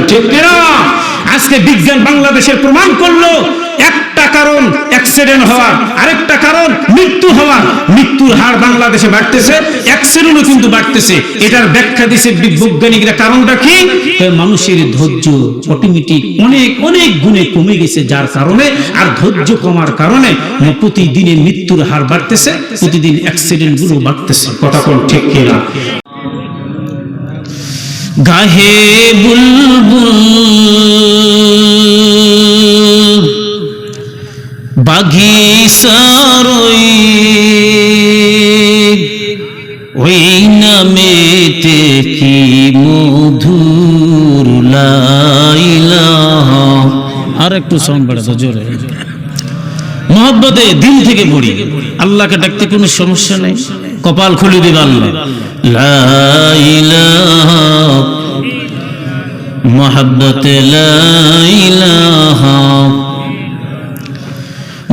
ঠিক কিনা? আজকে বিজ্ঞান বাংলাদেশের প্রমাণ করলো একটা কারণ অ্যাক্সিডেন্ট হওয়ার, আরেকটা কারণ মৃত্যু হওয়ার। মৃত্যুর হার বাংলাদেশে বাড়তেছে, অ্যাক্সিডেন্টও কিন্তু বাড়তেছে। এটার ব্যাখ্যা দিয়েছে বৈজ্ঞানিকরা। কারণটা কি? মানুষের ধৈর্য অটোমেটিক অনেক অনেক গুণে কমে গেছে, যার কারণে আর ধৈর্য কমার কারণে প্রতিদিনে মৃত্যুর হার বাড়তেছে, প্রতিদিন অ্যাক্সিডেন্ট গুলো বাড়তেছে। কথা কোন ঠিক কিনা? গাহে বুলবুল বাগিচার ওই নামেতে কি মধুর লা ইলাহা। আর একটু সাউন্ড বাড়াতো জোরে। মহব্বতে দিল থেকে পড়ি, আল্লাহকে ডাকতে কোনো সমস্যা নেই, কপাল খুলে দিবে আল্লাহ। লা ইলাহা মহব্বতে লা ইলাহা।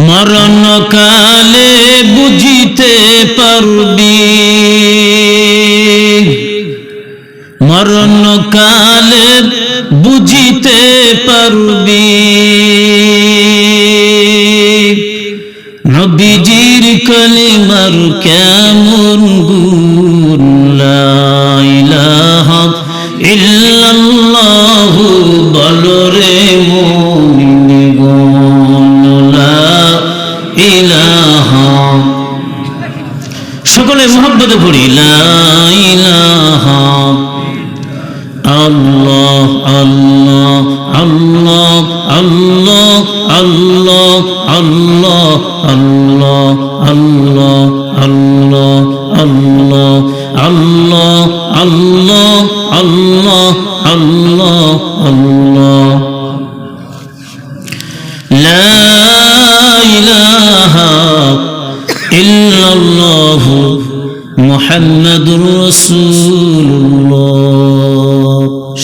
মরণ কালে বুঝিতে পারবি, মরণ কালে বুঝিতে পারবি নবীজির কালিমার কেমন গুণ। লা ইলাহা ইল্লাল্লাহু বলো রে মুমিনগণ, লা ইলাহা। সকলে মুহাব্বতে পড়ি লা ইলাহা। আল্লাহ আল্লাহ আল্লাহ আল্লাহ আল্লাহ আল্লাহ আল্লাহ আল্লাহ আল্লাহ আল্লাহ আল্লাহ আল্লাহ আল্লাহ আল্লাহ আল্লাহ। লা ইলাহা ইল্লাল্লাহু মুহাম্মাদুর রাসূলুল্লাহ।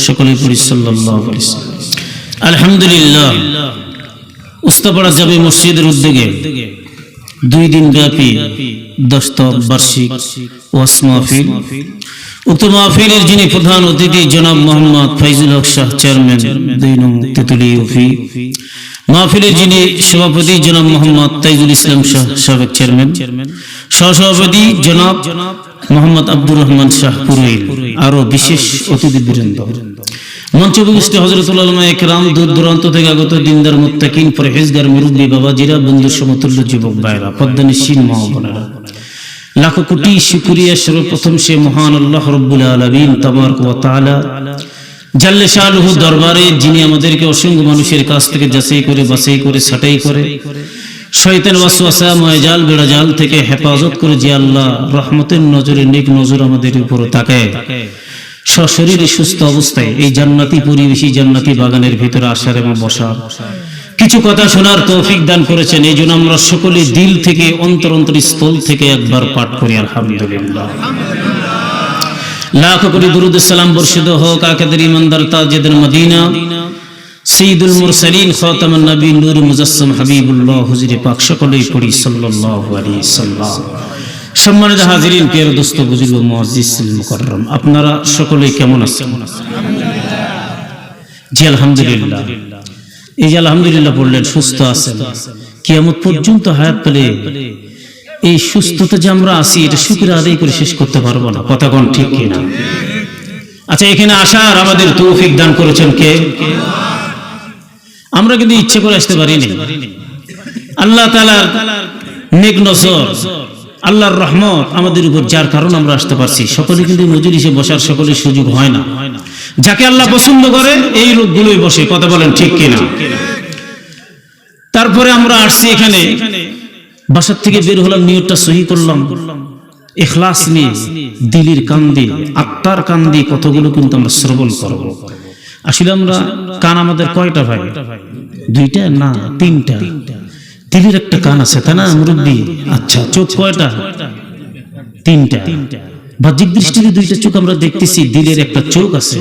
সকলে পড়ি সাল্লাল্লাহু আলাইহি ওয়াসাল্লাম। আলহামদুলিল্লাহ। উস্তাপাড়া জামে মসজিদের উদ্যোগে 2 দিন ব্যাপী 10তম বার্ষিক ওয়াজ মাহফিল। উক্ত মাহফিলের যিনি প্রধান অতিথি জনাব মোহাম্মদ ফাইজুল হক শাহ, চেয়ারম্যান 2 নং তেতুলিয়া ইউপি। মাহফিলের যিনি সভাপতি জনাব মোহাম্মদ তাইজুল ইসলাম শাহ, সাবেক চেয়ারম্যান। সহসভাপতি জনাব মোহাম্মদ আব্দুর রহমান শাহ পুরোহিত। আরো বিশেষ অতিথিবৃন্দ, মঞ্চে উপস্থিত হযরতুল উলামা ইকরাম, দূর দূরান্ত থেকে আগত দিনদার মুত্তাকিন, পরহেজগার মুরব্বী বাবাজিরা, বন্ধু সমতুল্য যুবক ভাইরা, পদ্মনিশীন মা বোনেরা, লাখো কোটি শুকরিয়া সর্বপ্রথম সে মহান আল্লাহ রাব্বুল আলামিন তাবারক ওয়া তাআলা জাল্লে শানুহু দরবারে, যিনি আমাদেরকে অসংখ্য মানুষের কাছ থেকে যাচাই করে, বাছাই করে, ছাঁটাই করে, শয়তান ওয়াসওয়াসা মায়াজাল বেড়াজাল থেকে হেফাজত করে, যে আল্লাহ রহমতের নজরে, নেক নজর আমাদের উপর তাকায়, সশরীরে সুস্থ অবস্থায় এই জান্নাতি পরিবেশী জান্নাতি বাগানের ভিতরে আসার এবং বসার, কিছু কথা শোনার তৌফিক দান করেছেন। এই জন্য আমরা সকলে দিল থেকে, অন্তরস্থল থেকে একবার পাঠ করি আলহামদুলিল্লাহ। লাখ কোটি দুরুদ সালাম বর্ষিত হোক আকাদের ইমানদার তাজেদের মদিনা, সাইয়্যিদুল মুরসালিন, খাতামুন নবী, নূর মুজাসসাম হাবিবুল্লাহ হুজুরে পাক। সকলেই পড়ি সাল্লাল্লাহু আলাইহি সাল্লাম। সম্মানিত হাজিরিন, প্রিয় দোস্ত, বুজুর্গ, মুআজ্জিজ, মুকাররম, আপনারা সকলেই কেমন আছেন? জি আলহামদুলিল্লাহ। এই যে আলহামদুলিল্লাহ বললেন, সুস্থ আছেন, কিয়ামত পর্যন্ত হায়াত পেলে এই সুস্থতা যে আমরা আছি, এটা শুকর আদায় করে শেষ করতে পারবো না। কথা কোন ঠিক কিনা? আচ্ছা, এখানে আসার আমাদের তৌফিক দান করেছেন কে? আমরা কিন্তু ইচ্ছে করে আসতে পারিনি। আল্লাহ তাআলার নেক নজর, আল্লাহর রহমত আমাদের উপর, যার কারণে আমরা আসতে পারছি। সকলে কিন্তু মজলিসে বসার সকলের সুযোগ হয় না। যাকে আল্লাহ পছন্দ করে এই লোকগুলোই বসে। কথা বলেন ঠিক কিনা? তারপরে আমরা আসছি এখানে, বাসার থেকে বের হলাম, নিয়তটা সহি করলাম, ইখলাস নিয়ে, দিলের কান দিয়ে, আত্মার কান দিয়ে কতগুলো কিন্তু আমরা শ্রবণ করব। আসলে আমরা কান আমাদের কয়টা ভাই? 2টা না 3টা। দিলের একটা কান আছে, তাই না মুরব্বী? আচ্ছা, চোখ কয়টা? 3টা। বাহ্যিক দৃষ্টিতে 2টা চোখ আমরা দেখতেছি, দিলের একটা চোখ আছে।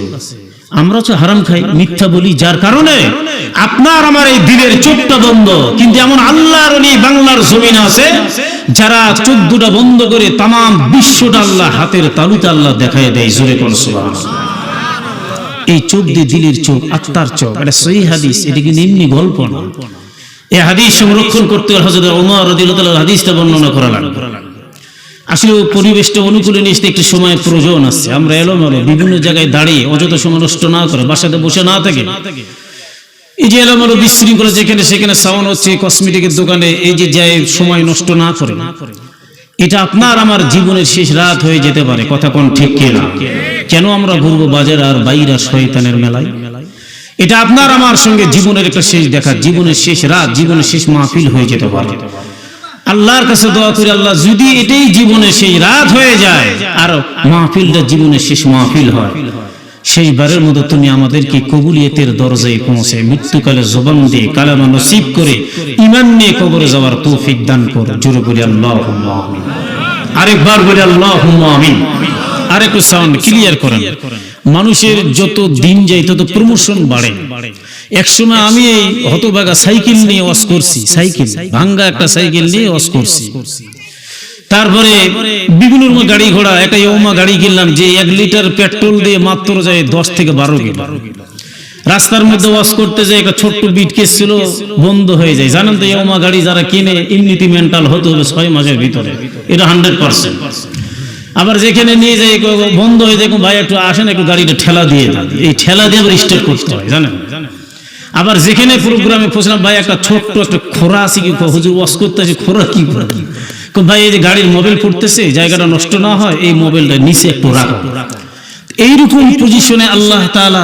আমরা তো হারাম খাই, মিথ্যা বলি, যার কারণে আপনার আমার এই দিলের চোখটা বন্ধ। কিন্তু এমন আল্লাহর ওলি বাংলার জমিন আছে, যারা চোখ দুটা বন্ধ করে তামাম বিশ্বটা আল্লাহ হাতের তালুতে আল্লাহ দেখায় দেয়। জোরে কোন সুবহানাল্লাহ। এই চোখ দিয়ে দিলের চোখ, আত্মার চোখ। এটা সহিহ হাদিস, এটা কি এমনি গল্প না। এই হাদিস সংরক্ষণ করতে হযরত ওমর রাদিয়াল্লাহু তাআলা হাদিসটা বর্ণনা করা লাগবে। আসলে পরিবেশটা অনুকূলে নিয়ে একটু সময়ের প্রয়োজন আছে। আমরা এলোমেলো বিভিন্ন জায়গায় দাঁড়িয়ে অযথা সময় নষ্ট না করে বাসাতে বসে না থাকে, এই যে এলোমেলো বিশৃঙ্খলা যেখানে সেখানে সাউন্ড হচ্ছে, কসমেটিকের দোকানে এই যে যায় সময় নষ্ট না করে, এটা আপনার আমার জীবনের শেষ রাত হয়ে যেতে পারে। কথা কোন ঠিক কিনা? কেন আমরা ঘুরবো বাজার আর বাইরা শয়তানের মেলায়? এটা আপনার আমার সঙ্গে জীবনের একটা শেষ দেখা, জীবনের শেষ রাত, জীবনের শেষ মাহফিল হয়ে যেতে পারে। আল্লাহর কাছে দোয়া করি, আল্লাহ যদি এটাই জীবনের শেষ রাত হয়ে যায় আর মাহফিলটা জীবনের শেষ মাহফিল হয়, শেষবারের মতো তুমি আমাদেরকে কবুলিয়তের দরজায় পৌঁছে মৃত্যুকালে জবান দিয়ে কালেমা নসিব করে ঈমান নিয়ে কবরে যাওয়ার তৌফিক দান করো। জোরে বলি আল্লাহুম্মা আমিন। আরেকবার বলি আল্লাহুম্মা আমিন। আরেকটু সাউন্ড ক্লিয়ার করেন। মানুষের যত দিন যায় তত প্রমোশন বাড়ে। একসময় আমি এই হতভাগা সাইকেল নিয়ে ওয়াজ করছি, সাইকেল ভাঙ্গা একটা সাইকেল নিয়ে ওয়াজ করছি। তারপরে বিভিন্ন গাড়ি ঘোড়া, একটা ইয়োমা গাড়ি কিনলাম যে 1 লিটার পেট্রোল দিয়ে মাত্র যায় 10 থেকে 12 কিলো। রাস্তার মধ্যে ওয়াজ করতে যায় একটা ছোট্ট বিটকেস ছিল, বন্ধ হয়ে যায়। জানেন তো ইয়োমা গাড়ি যারা কিনে এমনিতে মেন্টাল হতে হবে 6 মাসের ভিতরে, এটা 100%। আবার যেখানে নিয়ে যাই বন্ধ হয়ে যায়, ভাই একটু আসেন একটু গাড়িটা ঠেলা দিয়ে দেন, এই ঠেলা দিয়ে আবার স্টার্ট করতে হয় জানেন। আবার যেখানে প্রোগ্রামে পৌঁছলাম, ভাই একটা ছোট্ট একটা খোরা আছে কি, হুজুর ওয়াজ করতে আছে, খোরা কি করে? ভাই এই যে গাড়ির মোবাইল পড়তেছে, জায়গাটা নষ্ট না হয় এই মোবাইলটা নিচে একটু রাখো। এইরকম পজিশনে আল্লাহ তাআলা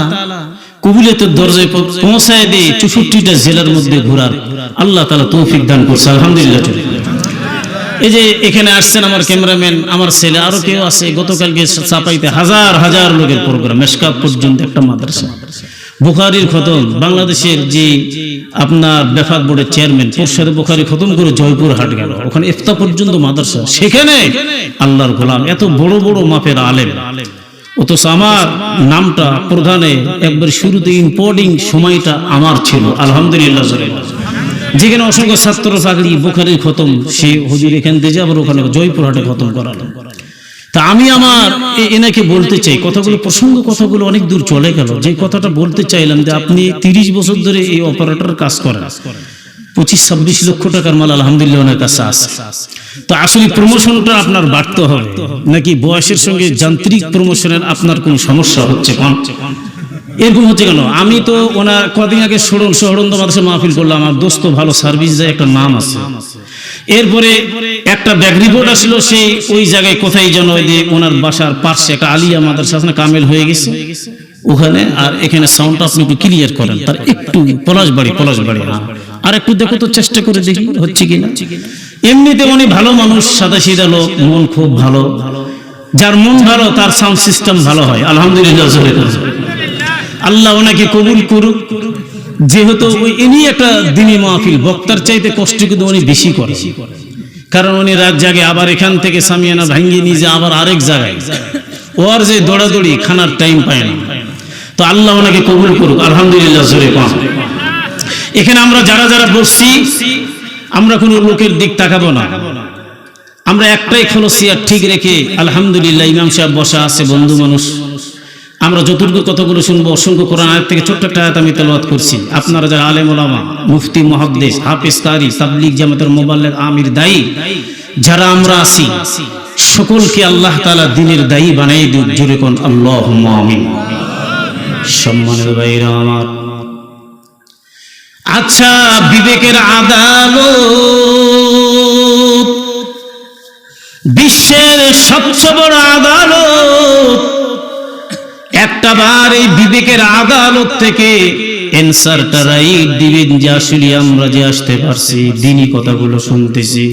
কবুলিয়তের দরজায় পৌঁছায় দিয়ে 64টা জেলার মধ্যে ঘোরার আল্লাহ তাআলা তৌফিক দান করছে, আলহামদুলিল্লাহ। এই যে এখানে আসছেন আমার ক্যামেরাম্যান, আমার ছেলে, আরো কেউ আছে। গতকালকে চাপাইতে হাজার হাজার লোকের প্রোগ্রাম, মেশকাত পর্যন্ত একটা মাদ্রাসা, বুখারীর খতম। বাংলাদেশের যে আপনার বেফাক বোর্ডের চেয়ারম্যান পরশাদে বুখারী খতম করে জয়পুর হাট গেল, ওখানে ইফতা পর্যন্ত মাদ্রাসা, সেখানে আল্লাহর গোলাম এত বড় বড় মাপের আলেম। অথচ আমার নামটা প্রধানে একবার শুরুতে ইম্পোর্টিং সময়টা আমার ছিল, আলহামদুলিল্লাহ। যেখানে অসংখ্য ছাত্র পাগড়ি বুখারীর খতম, সে হুজুর এখান থেকে আবার ওখানে জয়পুর হাটে খতম করালো। তা আমি আমার এনাকে বলতে চাই, কথাগুলো প্রসঙ্গ কথাগুলো অনেক দূর চলে গেল। যে কথাটা বলতে চাইলাম যে আপনি 30 বছর ধরে এই অপারেটর কাজ করেন, 25-26 লক্ষ টাকার মাল আলহামদুলিল্লাহ ওনার কাছে আছে। তো আসলে প্রমোশনটা আপনার বাড়তে হবে নাকি বয়সের সঙ্গে যান্ত্রিক প্রমোশনের আপনার কোন সমস্যা হচ্ছে? এরকম হচ্ছে কেন? আমি তো ওনার কদিন আগে শহরন্দ মাদ্রাসা মাহফিল করলাম, আমার দোস্ত ভালো সার্ভিস যায়, একটা নাম আছে। এরপরে একটা ব্যাক রিপোর্ট আসলো, সেই ওই জায়গায় কোথায় যেন ওনার বাসার পাশে একটা আলিয়া মাদ্রাসা আছে না, কামেল হয়ে গেছে ওখানে। আর এখানে সাউন্ডটা আপনি একটু ক্লিয়ার করেন, তার একটু পলাশবাড়ি আর একটু দেখো তো, চেষ্টা করে দেখি হচ্ছে কিনা। এমনিতে উনি ভালো মানুষ, সাদাসিধা লোক, মন খুব ভালো। যার মন ভালো তার সাউন্ড সিস্টেম ভালো হয়, আলহামদুলিল্লাহ। আল্লাহ ওনাকে কবুল করুক। যেহেতু ইনি একটা দিনী মাহফিল, বক্তার চাইতে কষ্ট কিন্তু উনি বেশি করে, কারণ উনি রাত জাগে, আবার এখান থেকে সামিয়ানা ভাঙ্গিয়ে নিয়ে যায় আবার আরেক জায়গায়, ওর যে দৌড়াদৌড়ি খানার টাইম পায় না। তো আল্লাহ ওনাকে কবুল করুক, আলহামদুলিল্লাহ। এখানে আমরা যারা যারা বসছি, আমরা কোনো লোকের দিক তাকাবো না, আমরা একটাই খলসিয়া ঠিক রেখে আলহামদুলিল্লাহ। ইমাম সাহেব বসা আছে, বন্ধু মানুষ, আমরা যতটুকু কথাগুলো শুনবো, অসংখ্য কোরআন আয়াত থেকে ছোট্ট একটা আয়াত আমি তেলাওয়াত করছি। আপনারা যারা আলেম ওলামা, মুফতি, মুহাদ্দিস, হাফেজ, কারি, তাবলীগ জামাতের মুবাল্লিগ, আমির, দায়ী যারা আমরা আছি, সকলকে আল্লাহ তাআলা দ্বীনের দায়ী বানাই দিন। জোরে কোন আল্লাহুম্মা আমিন। সম্মানিত ভাইরা আমার, আচ্ছা, বিবেকের আদালত, বিশ্বের সবচেয়ে বড় আদালত, একটা বার এই বিবেকের আদালত থেকে এনসারটা রাইট দিবেন যে আসলে আমরা যে আসতে পারছি, দিনী কথাগুলো শুনতেছি,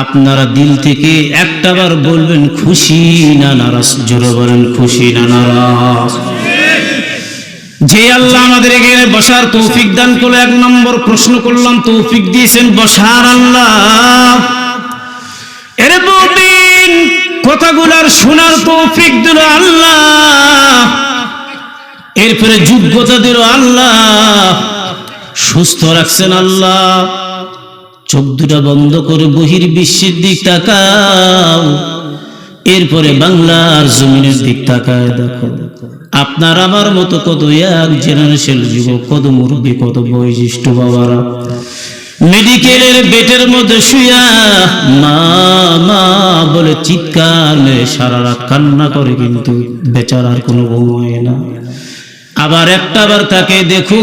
আপনারা দিল থেকে একটা বার বলবেন খুশি না নারাজ? জোরে বলেন খুশি না নারাজ? যে আল্লাহ আমাদের এখানে বসার তৌফিক দান করলো, 1 নম্বর প্রশ্ন করলাম, তৌফিক দিয়েছেন বসার আল্লাহ। এর মুমিন কথাগুলার শোনার তৌফিক দিল আল্লাহ, এরপরে যোগ্যতা দিল আল্লাহ, সুস্থ রাখছেন আল্লাহ। চোখ দুটা বন্ধ করে বহির বিশ্বের দিক তাকাও, এরপরে বাংলার জমিনের দিক তাকায় দেখো। আপনার আমার মতো কত এক জেনারেশন যুবক, কত মুরব্বী, কত বয়োজ্যেষ্ঠ বাবারা মেডিকেলের বেডের মধ্যে শুয়া মা মা বলে চিৎকার মেরে সারা রাত কান্না করে, কিন্তু বেচারার কোনো ঘুম হয় না। আবার একটাবার তাকে দেখো,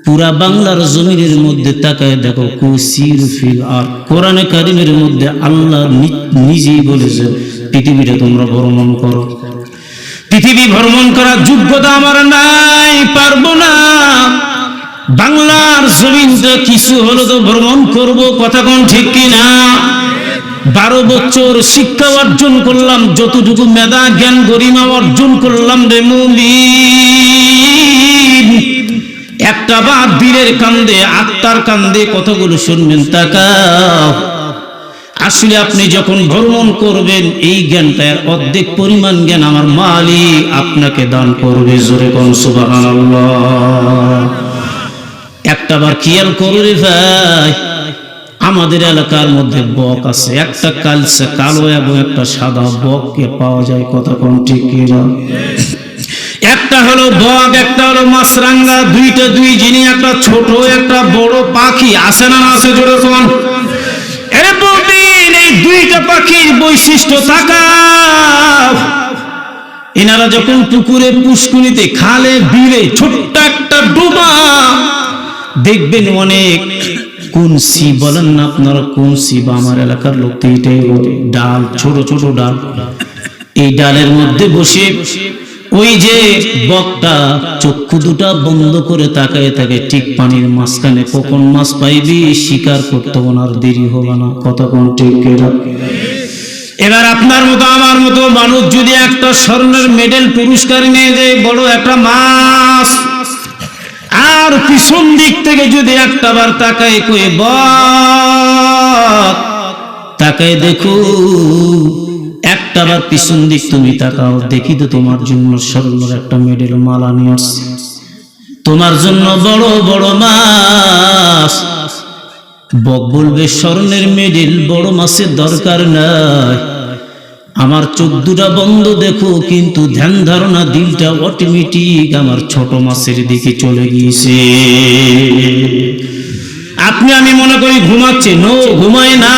পুরা বাংলার জমিনের মধ্যে তাকায় দেখো, কুসির ফিল আর কোরআনে কারিমের মধ্যে আল্লাহ নিজেই বলেছে পৃথিবীটা তোমরা ভ্রমণ করো। পৃথিবী ভ্রমণ করার যোগ্যতা আমার নাই, পারবো না। বাংলার জমিনটা কিছু হলো তো ভ্রমণ করব, কথা কোন ঠিক কিনা? 12 বছর শিক্ষা অর্জন করলাম, যতটুকু মেধা জ্ঞান গরিমা অর্জন করলাম রে মুমিন, একটা বাদ দিলের কান্দে আত্মার কান্দে কতগুলো শুনবেন। তাকাও, আসলে আপনি যখন ভ্রমণ করবেন এই জ্ঞানটার অর্ধেক পরিমাণ জ্ঞান আমার মালিক আপনাকে দান করবে। জোরে কোন সুবহানাল্লাহ। একটাবার খেয়াল করবে ভাই, আমাদের এলাকার মধ্যে বক আছে, একটা কালসে কালো এবং একটা সাদা বককে পাওয়া যায়, কথা কোন ঠিক কিনা? একটা হলো বক, একটা হলো মাছরাঙ্গা, দুইটা দুই জিনিস, একটা ছোট একটা বড় পাখি, আছে না আছে? জোরে কোন। এর বলবেন এই দুইটা পাখির বৈশিষ্ট্য থাকা, এনারা যখন পুকুরে পুষ্কুনিতে খালে বিলে ছোট্ট একটা ডোবা দেখবেন অনেক কুনসি, বলেন না আপনারা কুনসি? বা আমার এলাকার লোক তো এটাই বলে, ডাল, ছোট ছোট ডাল। এই ডালের মধ্যে বসে ওই যে বকটা চক্ষু দুটা বন্ধ করে তাকায় থাকে ঠিক পানির মাঝখানে, কখন মাছ পাইবি শিকার করতে ওনার দেরি হবে না, কথা কোন ঠিক কিনা? এবার আপনার মতো আমার মতো মানুষ যদি একটা স্বর্ণের মেডেল পুরস্কার নিয়ে যায়, বড় একটা মাছ, আর পিছন দিক থেকে যদি একটা বার তাকায় কই বক, তাকায় দেখো, একটা বার পিছন দিক তুমি তাকাও, দেখি তো তোমার জন্য স্বর্ণের একটা মেডেল মালা নিয়ে আসছে, তোমার জন্য বড় বড় মাছ। বক বলবে স্বর্ণের মেডেল বড় মাছের দরকার নাই, আমার চোখ দুটা বন্ধ দেখো, কিন্তু ধ্যান ধারণা দিলটা অটোমেটিক আমার ছোট মাছের দিকে চলে গিয়েছে। আপনি আমি মনে করি ঘুমাচ্ছে, নো, ঘুমায় না।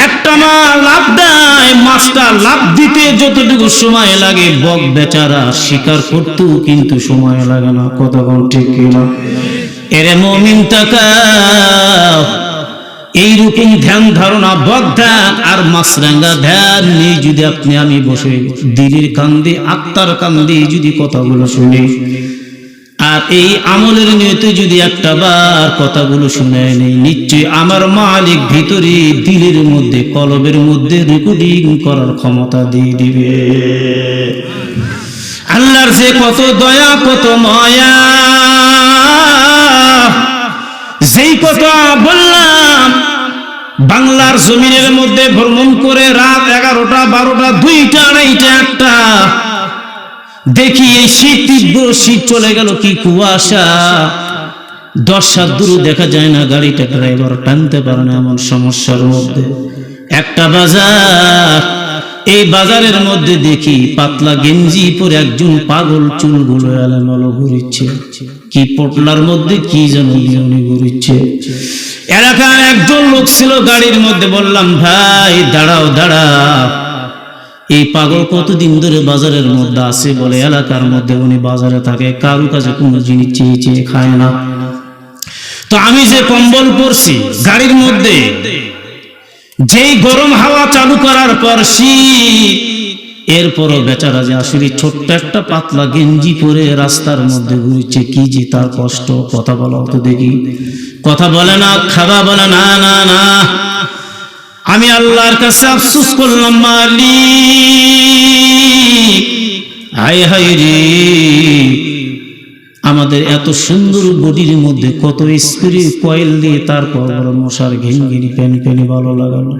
একটা মাছ লাফ দেয়, মাছটা লাফ দিতে যতটুকু সময় লাগে বক বেচারা শিকার করতেও কিন্তু সময় লাগে না, কথা কোন ঠিক কিনা? এরে মুমিন তাকাও, এইরকম ধ্যান ধারণা বক ধ্যান আর মাছরাঙ্গা ধ্যান নিয়ে যদি আপনি আমি বসে দিলের কান্দে আত্মার কান্দে যদি কথাগুলো শুনি, আর এই আমলের নিয়তে যদি একটা বার কথাগুলো শুনে নেই, নিশ্চয়ই আমার মালিক ভিতরে দিলের মধ্যে কলবের মধ্যে রেকর্ডিং করার ক্ষমতা দিয়ে দিবে। আল্লাহর যে কত দয়া কত মায়া, যেই কথা বললাম বাংলার জমিনের মধ্যে ভ্রমণ করে রাত 11টা 12টা 2টা 2:30 1টা দেখি এই শীত, তীব্র শীত চলে গেল, কি কুয়াশা, 10 হাত দূরে দেখা যায় না, গাড়িটা ড্রাইভার টানতে পারে না, এমন সমস্যার মধ্যে একটা বাজার, এই বাজারের মধ্যে দেখি পাতলা গেঞ্জি পরে একজন পাগল চুলগুলো এলোমেলো ঘুরিচ্ছে, কি পটলার মধ্যে কি যেন নিয়মে ঘুরিচ্ছে। এলাকার একজন লোক ছিল গাড়ির মধ্যে, বললাম ভাই দাঁড়াও দাঁড়াও, এই পাগল কতদিন ধরে বাজারের মধ্যে আছে? বলে এলাকার মধ্যে উনি বাজারে থাকে, কারো কাছে কোনো জিনিস চেয়ে চেয়ে খায় না। তো আমি যে কম্বল পরছি গাড়ির মধ্যে, যেই গরম হাওয়া চালু করার পর শীত, এরপরও বেচারা যে আসলে ছোট্ট একটা পাতলা গেঞ্জি পরে রাস্তার মধ্যে ঘুরছে, কি যে তার কষ্ট, কথা বলা তো দেখি, কথা বলে না, খাওয়া বলে না, না না। আমি আল্লাহর কাছে আফসোস করলাম, মালিক হায় হায় রে, আমাদের এত সুন্দর বডির মধ্যে কত স্প্রে কয়েল দিয়ে তারপর বড় মশার ঘিনঘিনি প্যান প্যানে ভালো লাগানো,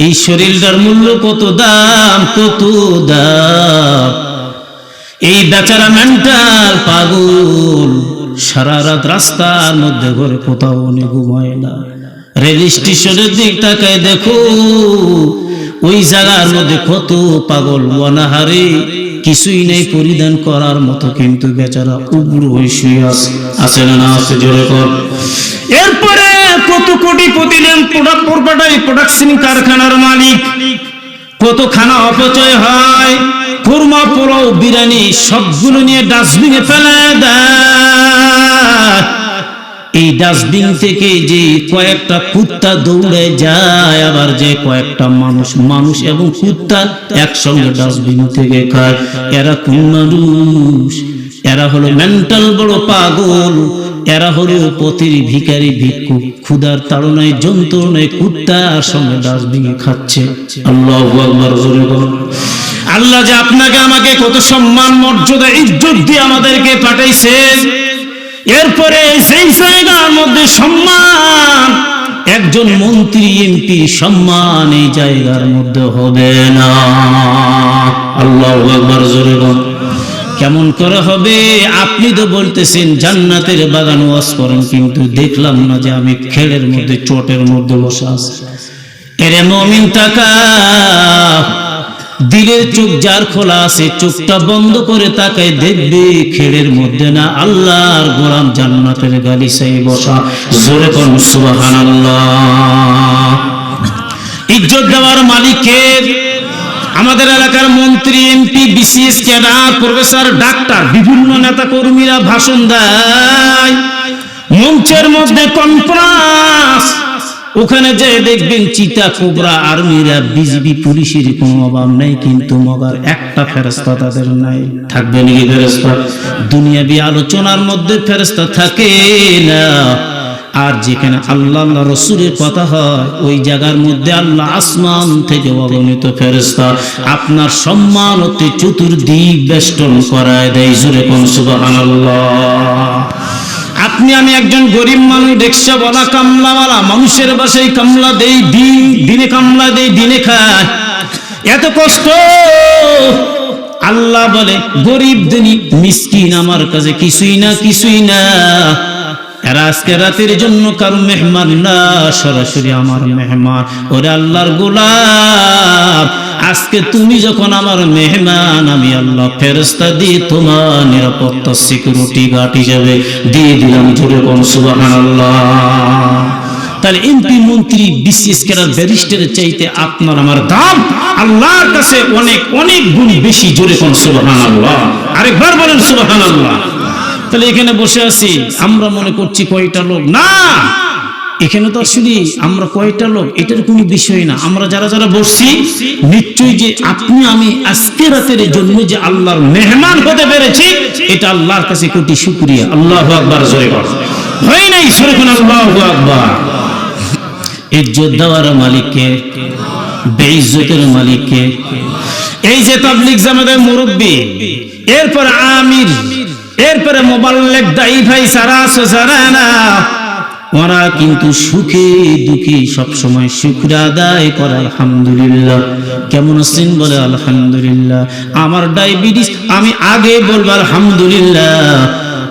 এই শরীরটার মূল্য কত দাম, কত দাম। এই বেচারা মেন্টাল পাগল সারা রাত রাস্তার মধ্যে ঘরে কোথাও উনি ঘুমায় না। রেল স্টেশনের দিক তাকায় দেখো, ওই জায়গার মধ্যে কত পাগল অনাহারে কিছুই নেই পরিধান করার মতো, কিন্তু বেচারা উগ্র হয়ে শুয়ে আছে না আছে জোরে কর। এরপরে কত কোটিপতি প্রোডাকশন কারখানার মালিক, কত খানা অপচয় হয়, কুরমা পোলাও বিরিয়ানি সবগুলো নিয়ে ডাস্টবিনে ফেলে দেয়। এই ডাস্টবিন থেকে যে কয়েকটা কুত্তা দৌড়ে যায়, আবার যে কয়েকটা মানুষ এবং কুত্তা একসঙ্গে ডাস্টবিন থেকে খায়। এরা কোন মানুষ? এরা হলো মেন্টাল বড় পাগল, এরা হলো পথের ভিখারি ভিক্ষুক, ক্ষুধার তাড়নায় যন্ত্রণায় কুত্তার সঙ্গে ডাস্টবিনে খাচ্ছে। আল্লাহু আকবার। আল্লাহ যে আপনাকে আমাকে কত সম্মান মর্যাদা ইজ্জত দিয়ে আমাদেরকে পাঠাইছেন, এরপরে সেই জায়গার মধ্যে সম্মান একজন মন্ত্রী এমপি সম্মান এই জায়গার মধ্যে হবে না। আল্লাহু আকবার জোরে বল। কেমন করে হবে? আপনি তো বলতেছেন জান্নাতের বাগান ওয়াজ করেন, কিন্তু দেখলাম না যে আমি খেলের মধ্যে চটের মধ্যে বসে আছি। এরে মুমিন তাকা, দিলের চোখ যার খোলা আছে চোখটা বন্ধ করে তাকায় দেখবে খেলের মধ্যে না আল্লাহর গোলাম জান্নাতের গালিচায় বসা। জোরে কোন সুবহানাল্লাহ। ইজ্জত দেওয়ার মালিক কে? আমাদের এলাকার মন্ত্রী, MP, BCS cadre, professor, doctor, বিভিন্ন নেতা কর্মীরা ভাষণ দেয়, মঞ্চের মধ্যে কনফারেন্স, ওখানে যে দেখবেন চিতা কোবরা আর্মিরা, বিজিবি, পুলিশের কোনো অভাব নাই, কিন্তু মগার একটা ফেরেশতা তাদের নাই। থাকবে নাকি ফেরেশতা? দুনিয়াবি আলোচনার মধ্যে ফেরেশতা থাকে না। আর যেখানে আল্লাহ রাসূলের কথা হয় ওই জায়গার মধ্যে আল্লাহ আসমান থেকে অগণিত ফেরেশতা আপনার সম্মান হতে চতুর্দিক বেষ্টন করায় দেয়। জোরে কোন সুবহানাল্লাহ। আপনি আমি একজন গরিব মানুষ, রিকশাওয়ালা, কামলাওয়ালা, মানুষের বাসায় কামলা দেই, দিনে কামলা দেই, দিনে খায়, এত কষ্ট। আল্লাহ বলে গরিব ধনী মিসকিন আমার কাছে কিছুই না, কিছুই না। এরা আজকে রাতের জন্য কারো মেহমান না, সরাসরি আমার মেহমান। ওরে আল্লাহর গোলাম, আজকে তুমি যখন আমার মেহমান, আমি আল্লাহ ফেরেশতা দিয়ে তোমার নিরাপত্তা সিকিউরিটি গার্ড হিসেবে দিয়ে দিলাম। জোরে কোন সুবহানাল্লাহ। তাহলে এমপি, মন্ত্রী, বিসিএস ক্যাডার, ব্যারিস্টারের চাইতে আপনার আমার দাম আল্লাহর কাছে অনেক অনেক গুণ বেশি। জোরে কোন সুবহানাল্লাহ। আরেকবার বলেন সুবহানাল্লাহ। তাহলে এখানে বসে আছি, আমরা মনে করছি কয়টা লোক, না এখানে তো আসলে আমরা কয়টা লোক এটার কোনো বিষয় না। আমরা যারা যারা বসছি নিশ্চয়ই যে আপনি আমি আজকে রাতের জন্য যে আল্লাহর মেহমান হতে পেরেছি, এটা আল্লাহর কাছে কোটি শুকরিয়া। আল্লাহু আকবার জোরে বল। হয় নাই জোরে কোন আল্লাহু আকবার। ইজ্জত দেওয়ার মালিককে, বেইজ্জতের মালিককে। এই যে তাবলীগ জামাতের মুরব্বি, এরপর আমির, এরপরে মোবাল্লেগ, দাই ভাই সারা আছে সারা না, ওরা কিন্তু সুখে দুঃখে সবসময় শুকর আদায় করে আলহামদুলিল্লাহ। কেমন আছেন বলে আলহামদুলিল্লাহ। আমার ডায়াবেটিস, আমি আগে বলবো আলহামদুলিল্লাহ,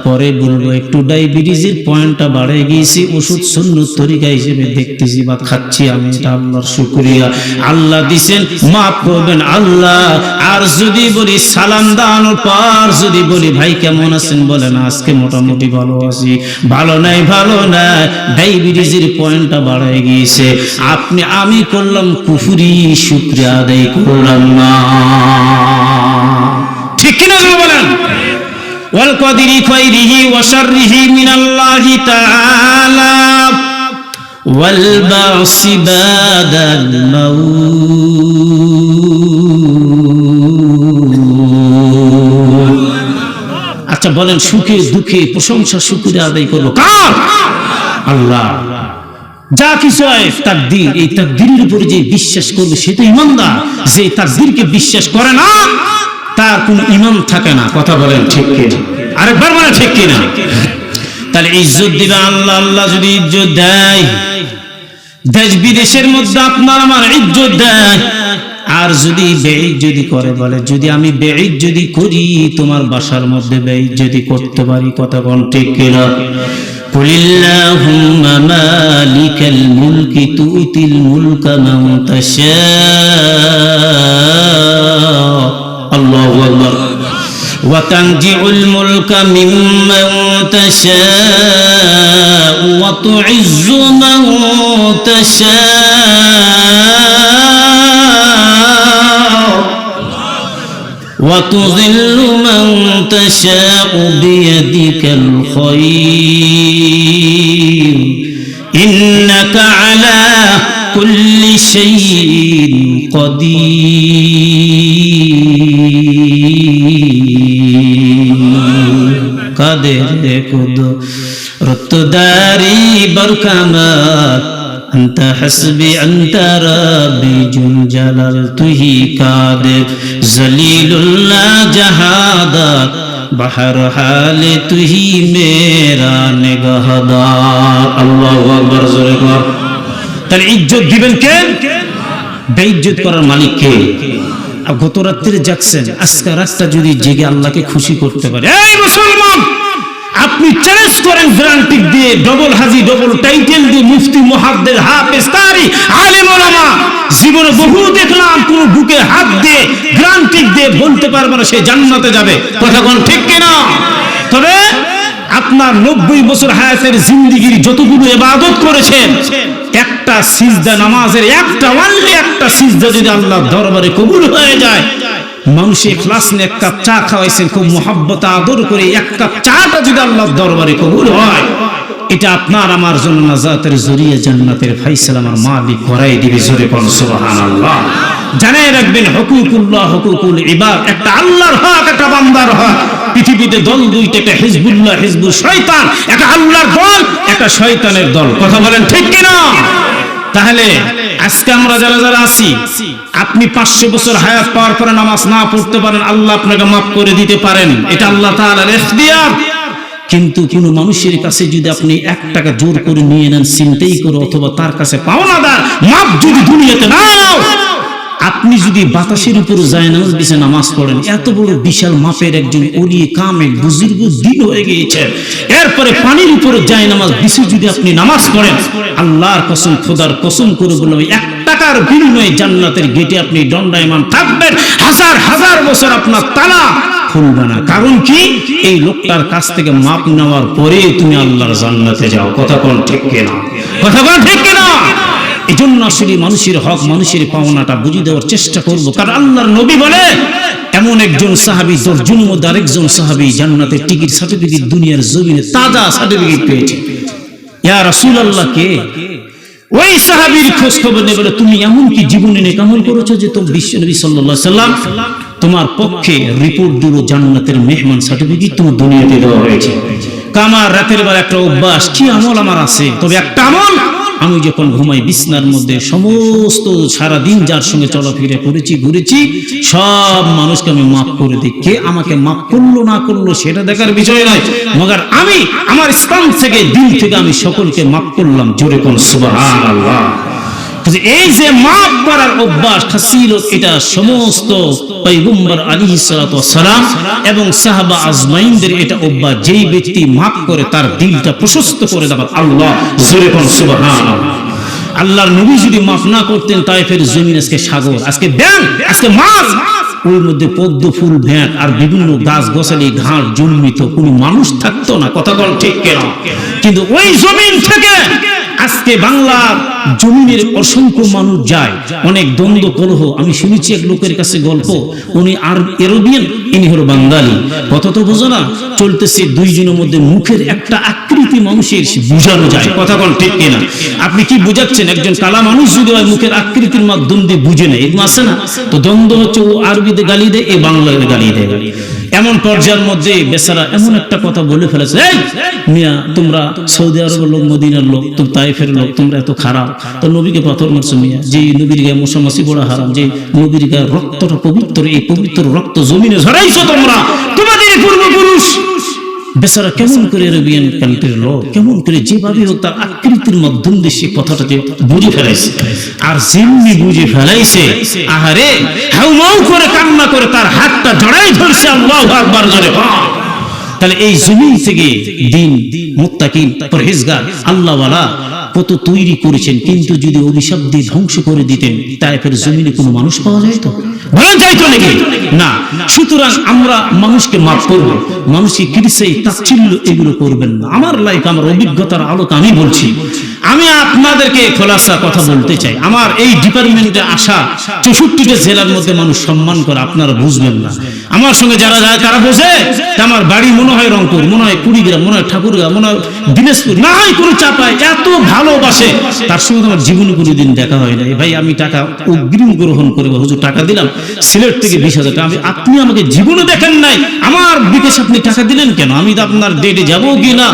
পরে বলবো একটু ডায়াবেটিসের পয়েন্টটা বাড়ে গিয়েছি, ওষুধ সুন্নত তরিকা হিসেবে দেখতেছি বা খাচ্ছি আমি, এটা আল্লাহর শুকরিয়া। আল্লাহ দিছেন, মাফ করবেন আল্লাহ। আর যদি বলি সালাম দানোর পর যদি বলি ভাই কেমন আছেন, বলে না আজকে মোটামুটি ভালো আছি, ভালো নাই, ভালো নাই, ডায়াবেটিসের পয়েন্টটা বাড়ে গিয়েছে। আপনি আমি করলাম কুফরি, শুকরিয়া আদায় করলাম না। ঠিক কিনা বলেন? والقدر خيره وشره من الله تعالى والبعث بعد الموت। আচ্ছা বলেন, সুখে দুঃখে প্রশংসা শুকরিয়া আদায় করবো কার? আল্লাহ। যা কিছু হয় তাকদীর, এই তাকদীরের উপরে যে বিশ্বাস করবে সে তো ঈমানদার। যে তাকদীরকে বিশ্বাস করে না তার কোনো ঈমান থাকে না। কথা বলেন ঠিক কিনা? আরেকবার বলেন ঠিক কিনা? তাহলে ইজ্জত দিবে আল্লাহ। আল্লাহ যদি ইজ্জত দেয়, দেশ বিদেশের মধ্যে আপনার আমার ইজ্জত দেয়। আর যদি বেইজ্জতি করে, বলে যদি আমি বেইজ্জতি করি তোমার বাসার মধ্যে বেইজ্জতি করতে পারি। কথা বলেন ঠিক কিনা? কুলিল্লাহুম্মা মালিকাল মুলকি তুতিল মুলকা মান তাশা। আল্লাহু আকবার। ওয়া তানজিউল মুলকা মিম্মান তাশা ওয়া তুইজ্জু মান তাশা وتذل من تشاء بيدك الخير إنك على كل شيء قدير قادر قدرت داري بركمات أنت حسبي أنت ربي جل جلالته قادر ذليل الله جهادات بحر حال تهي मेरा निगाहदार। আল্লাহু আকবার। জোরে কর। তাহলে ইজ্জত দিবেন কে? বেইজ্জত করার মালিক কে? গত রাত্রে জাগছেন, আজকে রাতটা যদি জেগে আল্লাহকে খুশি করতে পারে, এই মুসলমান আপনি চ্যালেঞ্জ করেন গ্রান্টিক দিয়ে, ডবল হাজি ডবল টাইটেল দিয়ে, মুফতি মুহাদ্দিস হাফেজ কারি আলেম ওলামা জীবনে বহু দেখলাম, কোন বুকে হাত দিয়ে গ্রান্টিক দিয়ে বলতে পারবে না সে জান্নাতে যাবে। কথা কোন ঠিক কিনা? তবে আপনার 90 বছর হায়াতের জিন্দেগির যতগুলো ইবাদত করেছেন, একটা সিজদা নামাজের একটা ওয়ানলি একটা সিজদা যদি আল্লাহর দরবারে কবুল হয়ে যায়, মানুষ ইখলাস নিয়ে এক কাপ চা খাওয়াইছেন খুব মহব্বত আদর করে, এক কাপ চাটা যদি আল্লাহর দরবারে কবুল হয়, এটা আপনার আমার জন্য নাজাতের জরিয়া জান্নাতের ফায়সালা আমার মালিক করাই দিবে। জোরে কোন সুবহানাল্লাহ। জানাই রাখবেন হুকুকুল্লাহ হুকুকুল ইবাদ, একটা আল্লাহর হক একটা বান্দার হক। পৃথিবীতে দল দুইটা, একটা হিজবুল্লাহ হিজবুল শয়তান, একটা আল্লাহর দল একটা শয়তানের দল। কথা বলেন ঠিক কিনা? তাহলে আজকে আমরা যারা যারা আছি, আপনি 500 বছর হায়াত পাওয়ার পরে নামাজ না পড়তে পারেন, আল্লাহ আপনাকে মাফ করে দিতে পারেন, এটা আল্লাহ তাআলার ইখতিয়ার। কিন্তু কোন মানুষের কাছে যদি আপনি 1 টাকা জোর করে নিয়ে নেন, চিন্তাই করে, অথবা তার কাছে পাওনাদার মাপ যদি দুনিয়াতে না নাও, আপনি যদি বাতাসের উপরে জায়নামাজ বিছে নামাজ পড়েন, এত বড় বিশাল মাপের একজন ওলি কামেল বুজুর্গ দিন হয়ে গিয়েছেন, এরপরে পানির উপরে জায়নামাজ বিছে যদি আপনি নামাজ পড়েন, আল্লাহর কসম খোদার কসম করে বললাম, 1 টাকার বিনিময়ে জান্নাতের গেটে আপনি দণ্ডায়মান থাকবেন, হাজার হাজার বছর আপনার তালা খুলবে না। কারণ কি? এই লোকটার কাছ থেকে মাপ নেওয়ার পরে তুমি আল্লাহর জান্নাতে যাও। কথা কোন ঠিক কিনা? কথা কোন ঠিক কিনা? এজন্য আসলে মানুষের হক মানুষের পাওনাটা বুঝিয়ে দেওয়ার চেষ্টা করব। কারণ আল্লাহর নবী বলে, এমন একজন সাহাবী 10 জনের মধ্যে আরেকজন সাহাবী জান্নাতের টিকিট সার্টিফিকেট দুনিয়ার জমিনে তাজা সার্টিফিকেট পেয়েছে। ইয়া রাসূলুল্লাহ কে? ওই সাহাবীর খোঁজ খবর নিয়ে বলে, তুমি এমন কি জীবনে নেক আমল করেছো যে তুমি বিশ্বনবী সাল্লাল্লাহু আলাইহি সাল্লাম তোমার পক্ষে রিপোর্ট দিল জান্নাতের মেহমান সার্টিফিকেট তোমার দুনিয়াতে দেওয়া হয়েছে। কামার রাতের বেলা একটা অভ্যাস, কি আমল আমার আছে, তবে একটা আমল, আমি যখন ঘুমাই বিছনার মধ্যে সমস্ত সারা দিন যার সঙ্গে চলাফেরা করেছি ঘুরেছি সব মানুষকে আমি মাফ করে দিই। কে আমাকে মাফ করলো না করলো সেটা দেখার বিষয় নয়, মগর আমি আমার স্থান থেকে দিল থেকে আমি সকলকে মাফ করলাম। জোরে কোন সুবহানাল্লাহ। এই যে মাফ করার অভ্যাস ছিল, এটা সমস্ত পয়গম্বর আলাইহিস সালাতু ওয়াস সালাম এবং সাহাবা আজমাইনদের এটা অভ্যাস। যেই ব্যক্তি মাফ করে তার দিলটা প্রশস্ত করে দেন আল্লাহ। জোরে কোন সুবহানাল্লাহ। আল্লাহর নবী যদি মাফ না করতেন, তায়েফের জমিন আজকে সাগর, আজকে ব্যাঙ, আজকে মাছ, ওর মধ্যে পদ্ম ফুল ভ্যাট আর বিভিন্ন গাছ গছালি ঘাস জন্মিত, কোনো মানুষ থাকতো না। কথা বল ঠিক কেন? কিন্তু ওই জমিন থেকে আজকে বাংলার জমিনের অসংখ্য মানুষ যায়, অনেক দ্বন্দ্ব কলহ। আমি শুনেছি এক লোকের কাছে গল্প, উনি আর এরোবিয়ান, ইনি হলো বাঙালি। কথা তো বোঝো না, চলতেছে দুইজনের মধ্যে মুখের একটা আকৃতি মানুষের বুঝানো যায়। কথা বল ঠিক কিনা? আপনি কি বুঝাচ্ছেন? একজন কালা মানুষ যদি হয় মুখের আকৃতির মাধ্যম দিয়ে বুঝে নেয়, এরকম আছে না? তো দ্বন্দ্ব হচ্ছে, ও আরবিতে গালি দেয়, এ বাংলাতে গালি দেয়। এমন পর্যায়ের মধ্যে বেচারা এমন একটা কথা বলে ফেলেছে, এই মিয়া তোমরা সৌদি আরবের লোক, মদিনার লোক, তো তাইফের লোক, তোমরা এত খারাপ, তো নবীকে পাথর মারছো মিয়া, যে নবীর গায়ে মশামাছি বড় হারাম, যে নবীর গায়ে রক্তটা পবিত্র, এই পবিত্র রক্ত জমিনে ঝরাইছো তোমরা, তোমাদের পূর্বপুরুষ। বেচারা কেমন করে আরবিয়ান কান্ট্রির লোক, কেমন করে যেভাবে হোক তার আকৃতির মাধ্যম দিয়ে সে কথাটাকে বুঝে ফেলাইছে। আর যেমনি বুঝে ফেলাইছে, আহারে হাউমাউ করে কান্না করে তার হাতটা জড়াই ধরছে। আল্লাহু আকবার জোরে। তাহলে এই জমিন থেকে দিন মুত্তাকিন পরহেজগার আল্লাহওয়ালা কত তৈরি করেছেন, কিন্তু যদি অভিশাপ দিয়ে ধ্বংস করে দিতেন তায়েফের জমিনে কোনো মানুষ পাওয়া যায় তো? বলেন যাইতো নাকি? না। সুতরাং আমরা মানুষকে মাফ করব, মানুষকে ক্রিটিসাইজ তাচ্ছিল্য এগুলো করবেন না। আমার লাইফ, আমার অভিজ্ঞতার আলোকে আমি বলছি, আমি আপনাদেরকে খোলাসা কথা বলতে চাই। আমার এই ডিপার্টমেন্টে আসা 64টা জেলার মধ্যে মানুষ সম্মান করে, আপনারা বুঝবেন না। আমার সঙ্গে যারা যায় তারা বোঝে আমার বাড়ি মনে হয় রংপুর, মনে হয় কুড়িগ্রাম, মনে হয় ঠাকুরগাঁও, মনে হয় দিনাজপুর, না হয় কোনো চাপায়, এত ভালোবাসে। তার সঙ্গে আমার জীবনে কোনোদিন দেখা হয় না। ভাই আমি টাকা অগ্রিম গ্রহণ করে হুজুর টাকা দিলাম সিলেট থেকে 20,000 টাকা, আপনি আমাকে জীবনে দেখেন নাই, আমার বিকাশে আপনি টাকা দিলেন কেন? আমি তো আপনার ডেটে যাবো কি না?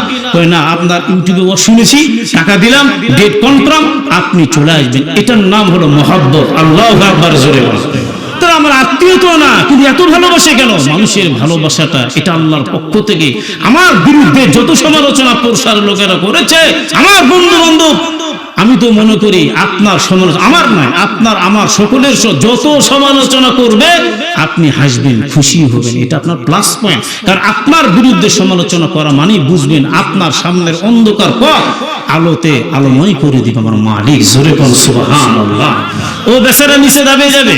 না, আপনার ইউটিউবে শুনেছি, টাকা দিলাম, ডেট কনফার্ম, আপনি চলে আসবেন। এটার নাম হলো মহব্বত। আল্লাহু আকবার, জোরে বলেন। তারা আমার আত্মীয় তো না, কিন্তু এত ভালোবাসে কেন? মানুষের ভালোবাসাটা এটা আল্লাহর পক্ষ থেকে। আমার বিরুদ্ধে যত সমালোচনা প্রসার লোকেরা করেছে, আমার বন্ধু বান্ধব, আমি তো মনে করি আপনার সমালোচনা আমার নয়, আপনার আমার সকলের যত সমালোচনা করবে আপনি হাসবেন, খুশি হবেন, এটা আপনার প্লাস পয়েন্ট। কারণ আপনার বিরুদ্ধে সমালোচনা করা মানে বুঝবেন আপনার সামনের অন্ধকার পথ আলোতে আলোময় করে দিবে আমার মালিক। জোরে বল সুবহানাল্লাহ। ও বেচারা নিচে দাবে যাবে,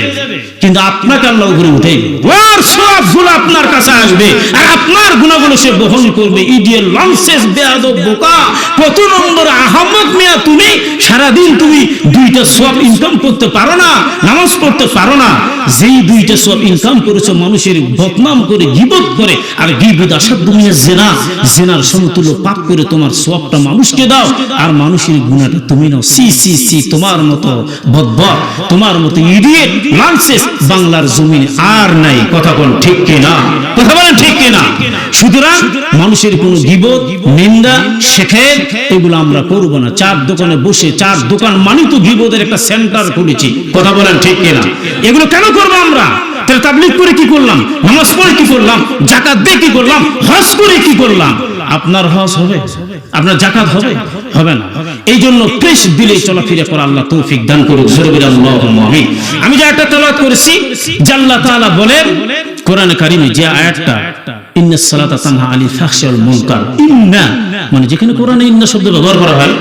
কিন্তু আপনাকে আল্লাহ উপরে উঠে ওর সবগুলো আপনার কাছে আসবে, আর আপনার গুণাগুলো সে বহন করবে। ইডিয়েট, লনসেন্স, বেয়াদব, বোকা, কত নম্বর আহমক মিয়া তুমি! সারাদিন তুমি 2টা সওয়াব ইনকাম করতে পারো না, নামাজ পড়তে পারো না। যেই 2টা সওয়াব ইনকাম করেছো মানুষের বদনাম করে, গীবত করে, আর গীবত আসাদ দুনিয়া জিনা, জিনার সমতুল্য পাপ করে তোমার সওয়াবটা মানুষকে দাও, আর মানুষের গুনাহটা তুমি নাও। সি সি সি, তোমার মতো বদবদ, তোমার মতো ইডিয়েট, লনসেন্স বাংলার জমিনে আর নাই। কথা বলেন ঠিক কিনা? কথা বলেন ঠিক কিনা? সুতরাং মানুষের কোনো গীবত, নিন্দা, শেখের এগুলো আমরা করব না। চার দোকানে বসে, চার দোকান মানে তো গীবতের একটা সেন্টার খুলেছি। কথা বলেন ঠিক কিনা? এগুলো কেন করবো আমরা? তাহলে তাবলীগ করে কি করলাম? নামাজ পড়ে কি করলাম? যাকাত দিয়ে কি করলাম? হজ করে কি করলাম? আপনার হজ হবে? আপনার যাকাত হবে? হবে না। এই জন্য পেশ দিলে চলাফেরা করা আল্লাহ তৌফিক দান করুক। জোরে বলি আল্লাহুম্মা আমিন। আমি যে একটা তেলাওয়াত করেছি, যে আল্লাহ তাআলা বলেন কোরআনে কারিমে যে আয়াতটা, ইন্নাস সালাতা তানহা আনিল ফাহশা ওয়াল মুনকার, ইন্না মানে যেখানে কোরআনে ইন্না শব্দ ব্যবহার করা হয়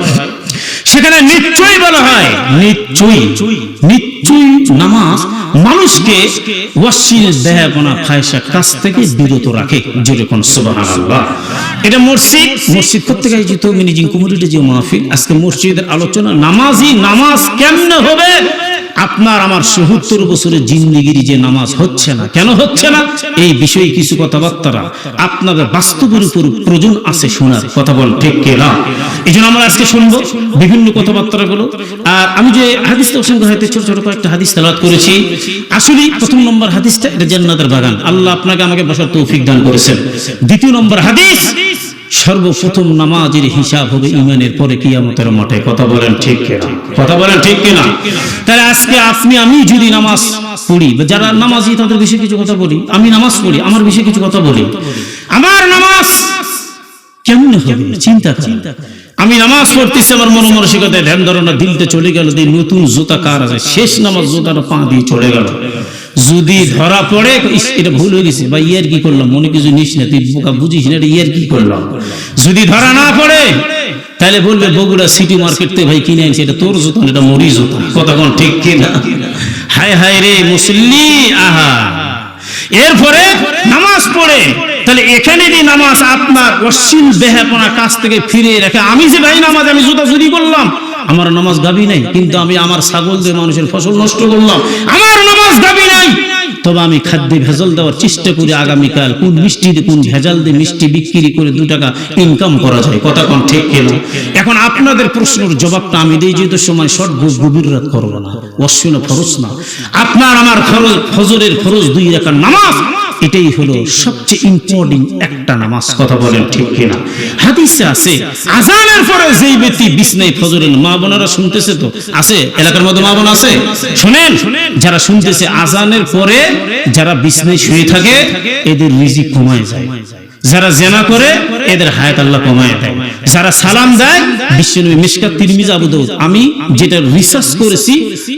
সেখানে নিশ্চয়ই বলা হয়, নিশ্চয়ই নিশ্চয়ই নামাজ মানুষকে ওয়াসিল দেহপনা ফায়সা কাজ থেকে বিরত রাখে। যেরকম সুবহানাল্লাহ। এটা মসজিদ, মসজিদ প্রত্যেক আয়োজিত মিনিজিং কমিটিতে যে মাহফিল, আজকে মসজিদের আলোচনা নামাজি নামাজ কেমনে হবে? আপনার আমার ৭০ বছরের জিন্দেগির যে নামাজ হচ্ছে না, কেন হচ্ছে না? এই বিষয়ে কিছু কথাবার্তা আপনাদের বাস্তবের উপর প্রয়োজন আছে শোনার। কথা বল ঠিক কিনা? এই জন্য আমরা আজকে শুনবো বিভিন্ন কথাবার্তাগুলো। আর আমি যে হাদিসটা অসংখ্য হাতে ছোট ছোট কয়েকটা হাদিস তেলাওয়াত করেছি, আসলে প্রথম নম্বর হাদিসটা এটা জান্নাতের বাগান, আল্লাহ আপনাকে আমাকে বসার তৌফিক দান করেছেন। দ্বিতীয় নম্বর হাদিস, সর্বপ্রথম নামাজের হিসাব হবে ঈমানের পরে কিয়ামতের মাঠে। কথা বলেন ঠিক কিনা? কথা বলেন ঠিক কিনা? তাহলে আজকে আপনি আমি যদি নামাজ পড়ি, যারা নামাজি তাদের বিষয়ে কিছু কথা বলি, আমি নামাজ পড়ি আমার বিষয়ে কিছু কথা বলি, আমার নামাজ কেমন হবে চিন্তা করেন। আমি নামাজ পড়তেছি, আমার মনোমানসিকতায় ধ্যান ধারণা দিলতে চলে গেল, এই নতুন জুতা কার আছে, শেষ নামাজ জুতাটা পা দিয়ে চলে গেল। যদি ধরা পড়ে এটা ভুল হয়ে গেছে বা ইয়ার কি করলাম, মনে কিছু নিস না, তুই বোকা বুঝিস না, এটা ইয়ার কি করলাম। যদি ধরা না পড়ে তাহলে বলবে বগুড়া সিটি মার্কেট থেকে ভাই কিনে আনছে, এটা তোর জুতা, এটা মরি জুতা। কথা কোন ঠিক কিনা? হায় হায় রে মুসল্লি, আহা। এরপরে নামাজ পড়ে, তাহলে এখানে যে নামাজ আপনার অশ্লীল বেহাপনা কাজ থেকে ফিরে রাখে। আমি যে ভাই নামাজ আমি জুতা চুরি করলাম, আমার নামাজ দাবি নাই, কিন্তু আমি আমার ছাগল দিয়ে মানুষের ফসল নষ্ট করলাম, আমার নামাজ দাবি নাই। তবে আমি খাদ্যে ভেজাল দেওয়ার চেষ্টা করি, আগামীকাল কোন মিষ্টি দিয়ে কোন ভেজাল দিয়ে মিষ্টি বিক্রি করে 2 টাকা ইনকাম করা যায়। কথা কোন ঠিক কিনা? এখন আপনাদের প্রশ্নের জবাবটা আমি দিই, যেহেতু সময় শর্ট, গভীর রাত করব না, অশ্লীল ফরজ না, আপনার আমার ফজরের ফরজ 2 রাকাত নামাজ, এটাই হলো সবচেয়ে ইম্পর্টেন্ট একটা নামাজ। কথা বলেন ঠিক কিনা? হাদিসে আছে আযানের পরে যেই ব্যক্তি বিছনায় ফজরের, মা বোনেরা শুনতেছে তো, আছে এলাকার মধ্যে মা বোন আছে, শুনেন যারা শুনতেছে, আযানের পরে যারা বিছনায় শুয়ে থাকে এদের রিজিক কমায় যায়। যারা জিনা করে এদের হায়াত আল্লাহ কমায় দেয়, যারা সালাম দেয় বিশ্বনবী মিশকাত তিরমিজি আবু দাউদ, আমি যেটা রিসার্চ করেছি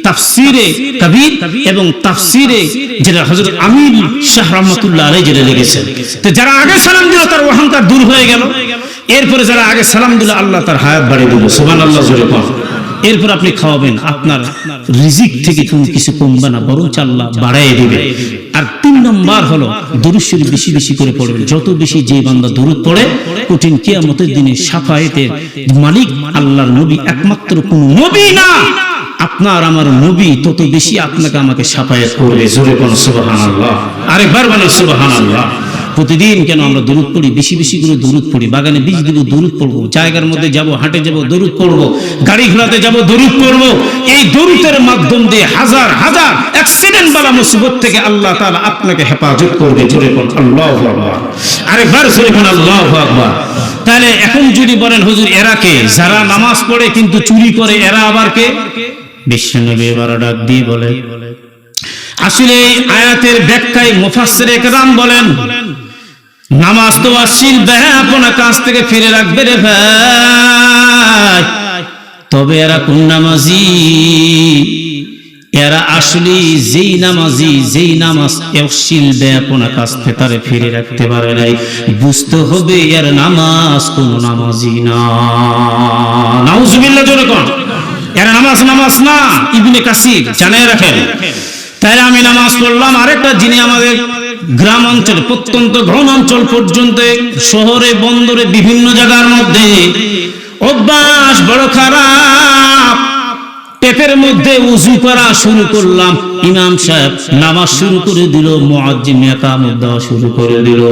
তাফসিরে কবির এবং তাফসিরে যেটা হযরত আমির শাহ রাহমাতুল্লাহ আলাইহি যেটা লিখেছেন, তো যারা আগে সালাম দিল তার অহংকার দূর হয়ে গেল, এরপরে যারা আগে সালাম দিল আল্লাহ তার হায়াত বাড়িয়ে দিল, সুবহানাল্লাহ জোরে বল। এরপর আপনি খাওয়াবেন, আপনার রিজিক থেকে কোনো কিছু কমবে না, বরং আল্লাহ বাড়ায় দিবে। আর 3 নম্বর হলো দুরূদ শরীফ বেশি বেশি করে পড়বেন। যত বেশি যে বান্দা দুরূদ পড়ে কঠিন কিয়ামতের দিনে শাফায়েতের মালিক আল্লাহর নবী, একমাত্র কোন নবী না, আপনার আমার নবী, তত বেশি আপনাকে আমাকে শাফায়েত করবে। জোরে বলুন সুবহানাল্লাহ, আরেকবার বলুন সুবহানাল্লাহ। প্রতিদিন কেন আমরা দরুদ পড়ি, বেশি বেশি করে দরুদ পড়ি, বাগানে বীজ দিব দরুদ পড়বো, জায়গার মধ্যে যাব, হাটে যাব দরুদ পড়বো, গাড়ি ঘোড়াতে যাব দরুদ পড়বো। এই দরুদের মাধ্যম দিয়ে হাজার হাজার অ্যাক্সিডেন্ট বালা মুসিবত থেকে আল্লাহ তাআলা আপনাকে হেফাজত করবে। জোরে বলুন আল্লাহু আকবার, আরেকবার জোরে বলুন আল্লাহু আকবার। তাহলে এখন যদি বলেন হুজুর এরা কে? যারা নামাজ পড়ে কিন্তু চুরি করে, এরা আবার কে? বিশ্বনবী এবার ডাক দিয়ে বলে, আসলে এই আয়াতের ব্যাখ্যায় মুফাসসিরে কেরাম বলেন, নামাজ তো অশ্লীল বেহায়াপনা কাজ থেকে ফিরে রাখবে রে ভাই, তবে এরা কোন নামাজি? এরা আসলে যেই নামাজি, যেই নামাজ অশ্লীল বেহায়াপনা কাজ থেকে তারে ফিরে রাখতে পারে নাই, বুঝতে হবে এর নামাজ কোন নামাজি না। নাউজুবিল্লাহ জোরে কোন, এরা নামাজ না। ইবনে কাসির জানিয়ে রাখেন। তাহলে আমি নামাজ পড়লাম, আরেকটা যিনি আমাদের গ্রাম অঞ্চলে, প্রত্যন্ত ঘন অঞ্চল পর্যন্ত, শহরে বন্দরে বিভিন্ন জায়গার মধ্যে অভ্যাস বড় খারাপ, টেপের মধ্যে উযু করা শুরু করলাম, ইমাম সাহেব নামাজ শুরু করে দিল, মুয়াজ্জিন ইকামত দেওয়া শুরু করে দিল,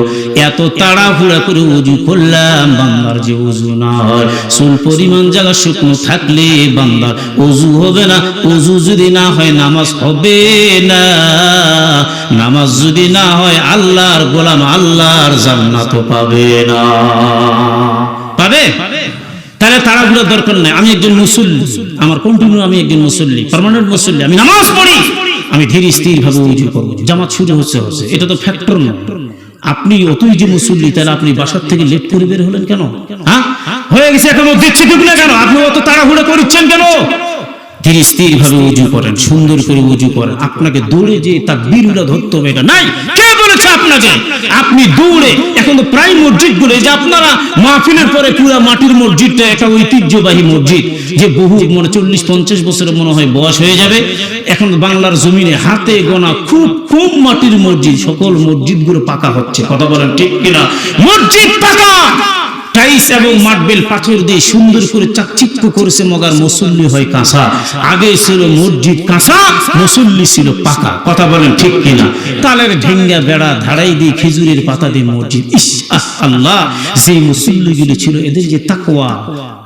এত তাড়াহুড়া করে উযু করলাম, বান্দার যে উযু না হয়, চুল পরিমাণ জায়গা শুকনো থাকলে বান্দার উযু হবে না, উযু যদি না হয় নামাজ হবে না, নামাজ যদি না হয় আল্লাহর গোলাম আল্লাহর জান্নাত পাবে না। পাবে? তাহলে তাড়াহুড়োর দরকার নাই। আমি একজন মুসল্লি, আমার কন্টিনিউ, আমি একজন মুসল্লি, পার্মানেন্ট মুসল্লি, আমি নামাজ পড়ি, আমি ধীরে স্থির ভাবে উযু করব, জামাত শুরু হচ্ছে, এটা তো ফ্যাক্টর না। আপনি অতই যে মুসল্লি, তাহলে আপনি বাসার থেকে লেট করে বের হলেন কেন? হ্যাঁ, হয়ে গেছে এখন দিচ্ছি না কেন? আপনি অত তাড়াহুড়ো করছেন কেন? ধীরে স্থির ভাবে উযু করেন, সুন্দর করে উযু করেন। আপনাকে দৌড়ে যে তাকবীরগুলো ধরতে হবে এটা নাই। কে বলেছে আপনাকে? আপনি দৌড়ে, এখন তো প্রায় মসজিদগুলো, যে আপনারা মাহফিলের পরে পুরো মাটির মসজিদটা একটা ঐতিহ্যবাহী মসজিদ, যে বহু 40-50 বছরের মনে হয় বয়স হয়ে যাবে, এখন বাংলার জমিনে হাতে গোনা খুব কম মাটির মসজিদ, সকল মসজিদগুলো পাকা হচ্ছে। কথা বলেন ঠিক কিনা? মসজিদ পাকা, টাইলস এবং মার্বেল পাথর দিয়ে সুন্দর করে চাকচিক্য করেছে, মগার মুসল্লি হয় কাঁচা। আগে ছিল মসজিদ কাঁচা, মুসল্লি ছিল পাকা। কথা বলেন ঠিক কিনা? তালের ঢেঙ্গা বেড়া ধারাই দিয়ে খেজুরের পাতা দিয়ে মসজিদ। ইস আল্লাহ, যে মুসল্লিগুলো ছিল এদের যে তাকওয়া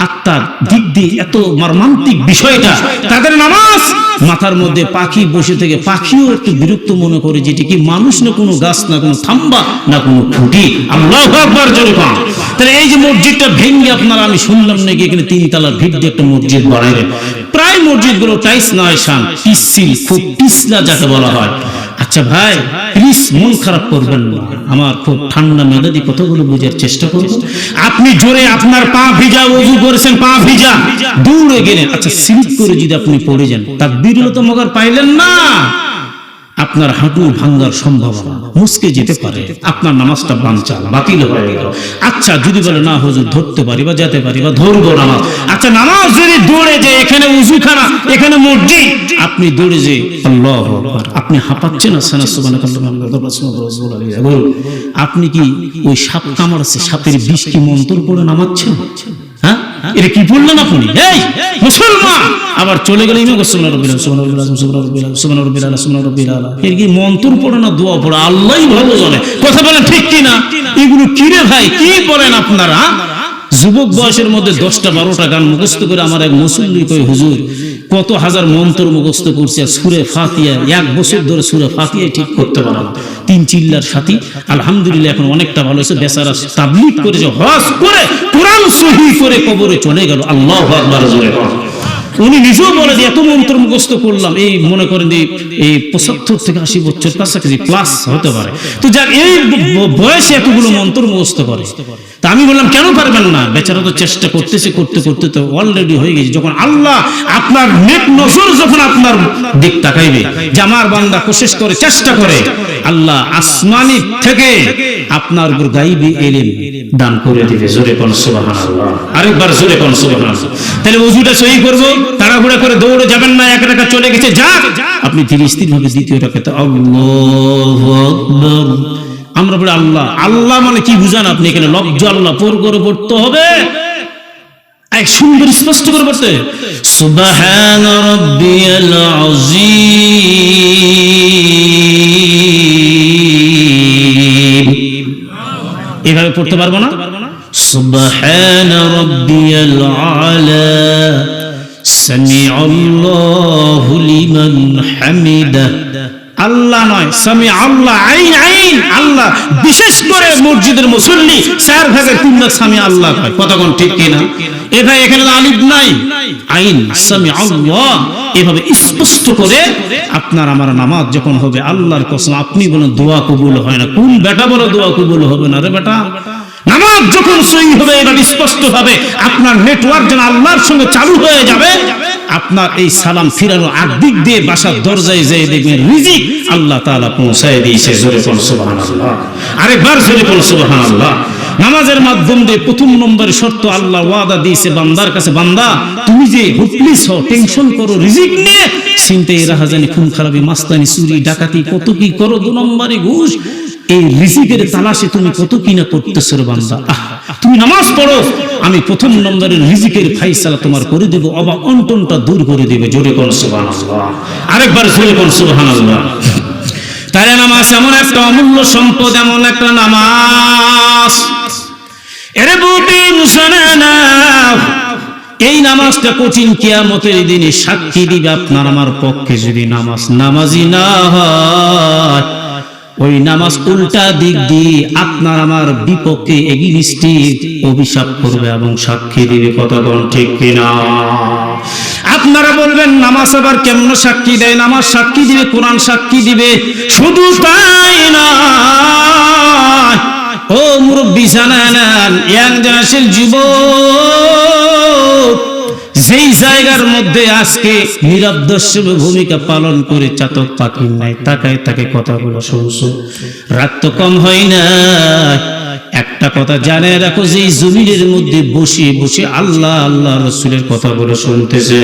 আত্মার দিক দিয়ে এত মর্মান্তিক বিষয়টা, তাদের নামাজ মাথার মধ্যে পাখি বসে থেকে পাখিও একটু বিরক্ত মনে করে, যেটি কি মানুষ না কোনো গাছ না কোনো থাম্বা না কোনো খুঁটি। আল্লাহু আকবার জোরে বলেন। তাহলে এই যে মসজিদটা ভেঙে আপনারা, আমি শুনলাম নাকি এখানে 3 তলার ভিত দিয়ে একটা মসজিদ বানাইলেন। প্রায় মসজিদগুলো টাইস নয় শান, পিছিল, খুব পিছলা যাকে বলা হয়। আচ্ছা ভাই, প্লিজ মন খারাপ করবেন না, আমার খুব ঠান্ডা মেজাজি কতগুলো বোঝার চেষ্টা করবো। আপনি জোরে আপনার পা ভিজা, ওযু করেছেন, পা ভিজা, দৌড়ে গেলেন, আচ্ছা স্লিপ করে যদি আপনি পড়ে যান, তাকবীরও তো মগার পাইলেন না, আপনার হাঁটু ভাঙার সম্ভাবনা, মুসকে যেতে পারে, আপনার নামাজটা বাতিল হয়ে গেল। আচ্ছা যদি বলে না হুজুর ধরতে পারি বা যেতে পারি বা ধরবো নামাজ, আচ্ছা নামাজ যদি দৌড়ে যে এখানে উযুখানা, এখানে মসজিদ, আপনি দৌড়ে যে আল্লাহু আকবার, আপনি হাঁপাচ্ছেন, আপনি কি ওই সাপ কামড়াচ্ছে, সাপের বিষ কি মন্ত্র পড়ে নামাচ্ছেন? হ্যাঁ, এটা কি বললেন আপনি? এই মুসলমান আবার চলে গেলে এর কি মন্ত্র পড়ে না দোয়া পড়ে? আল্লাহই ভালো জানে। কথা বলেন ঠিক কিনা? এগুলো কি রে ভাই, কি বলেন আপনারা? যুবক বয়সের মধ্যে 10টা-12টা গান মুখস্থ করে আমার এক মুসল্লি কই, হুজুর কত হাজার মন্ত্র মুখস্থ করছে, সূরা ফাতিহা 1 বছর ধরে সূরা ফাতিহা ঠিক করতে পারলাম, 3 চিল্লার সাথী। আলহামদুলিল্লাহ এখন অনেকটা ভালো হয়েছে, বেচারা তাবলীগ করেছে, হজ করে কোরআন সহিহ করে কবরে চলে গেল। আল্লাহু আকবার জোরে বলেন। উনি নিজেও বলে যে এত মন্ত্র মুখস্থ করলাম, এই মনে করেন যে এই 75 থেকে 80 বছর কাছাকাছি প্লাস হতে পারে। তো যাক, এই বয়সে এতগুলো মন্ত্র মুখস্থ করে। তা আমি বললাম কেন পারবেন না? বেচারা তো চেষ্টা করতেছে, করতে করতে তো অলরেডি হয়ে গেছে। যখন আল্লাহ আপনার নেক নজর যখন আপনার দিক তাকাইবে যে আমার বান্দা কোশিশ করে, চেষ্টা করে, আল্লাহ আসমানি থেকে আপনার উপর গাইবি ইলম দান করে দিবে। জোরে কোন সুবহানাল্লাহ, আরেকবার জোরে কোন সুবহানাল্লাহ। তাহলে ওযুটা সহি করব, তাড়াহুড়া করে দৌড়ে যাবেন না, এক রাকাত চলে গেছে যাক, আপনি ধীরে স্থির ভাবে দ্বিতীয় রাকাতে আল্লাহু আকবার। আমরা বলি আল্লাহ, আল্লাহ মানে কি বুঝান আপনি? এখানে লফজ আল্লাহ পর করে পড়তে হবে, এক সুন্দর স্পষ্ট করে পড়তে, সুবহান রাব্বিয়াল আযীম, এভাবে পড়তে পারবো না। সুবহান রাব্বিয়াল আলা সামিআল্লাহু লিমান হামিদা। আল্লাহ নয়, সামি আল্লাহ, আইন আইন আল্লাহ। বিশেষ করে মসজিদের মুসল্লি 4 ভাগের 3 ভাগ সামি আল্লাহ হয়। কথা কোন ঠিক কিনা? এভাবে এখানে আলিফ নাই, আইন সামি আল্লাহ, এভাবে স্পষ্ট করে আপনার আমার নামাজ যখন হবে, আল্লাহর কসম আপনি বলেন দোয়া কবুল হয় না। কোন বেটা বলে দোয়া কবুল হবে না রে বেটা? নামাজ যখন সহি হবে, এবার স্পষ্ট ভাবে আপনার নেটওয়ার্ক যেন আল্লাহর সঙ্গে চালু হয়ে যাবে, আপনার এই সালাম ফিরানো দিক দিয়ে বাসার দরজায় যেয়ে দেখবেন রিজিক আল্লাহ তাআলা পৌঁছায় দিয়েছে। জোরে কোন সুবহানাল্লাহ, আরেকবার জোরে কোন সুবহানাল্লাহ। নামাজের মাধ্যম দিয়ে প্রথম নম্বরে শর্ত আল্লাহ ওয়াদা দিয়েছে বান্দার কাছে, বান্দা তুমি যে হুপলিস হও, টেনশন করো রিজিক নিয়ে, চিন্তায় রাহাজানি, খুন খারাপি, মাস্তানি, চুরি ডাকাতি, কত কি করো, 2 নম্বরে ঘুষ, এই রিজিকের তালাশে তুমি কত কিনা করতেছো রে বান্দা। তুমি নামাজ পড়ো, আমি প্রথম নম্বরের রিজিকের ফাইসালা তোমার করে দেব, অনটনটা দূর করে দেবে। জোরে কোন সুবহানাল্লাহ, আরেকবার জোরে কোন সুবহানাল্লাহ। তাহলে নামাজ এমন একটা অমূল্য সম্পদ, এমন একটা নামাজ, এরে বুটিন শোনে না, এই নামাজটা কঠিন কিয়ামতের দিনে সাক্ষী দিবে আপনার আমার পক্ষে। যদি নামাজি না হয়, ওই নামাজ উল্টা দিক দিয়ে আপনার আমার বিপক্ষে এগিনিস্টে অভিশাপ করবে এবং সাক্ষী দিবে। কথা বলেন ঠিক কিনা? আপনারা বলবেন নামাজ আবার কেমন সাক্ষী দেয়? নামাজ সাক্ষী দিবে, কোরআন সাক্ষী দিবে। শুধু তাই না, ও মুরব্বী জানান, ইয়াং জেনারেশন যুবক, যেই জায়গার মধ্যে আজকে নিরবদর্শক ভূমিকা পালন করে চাতক পাখি নাই, তাকায় তাকে কথাগুলো শুনছো, রাত তো কম হয় না। একটা কথা জানে রাখো, যে জমিনের মধ্যে বসে বসে আল্লাহ আল্লাহ রাসূলের কথাগুলো শুনতেছে,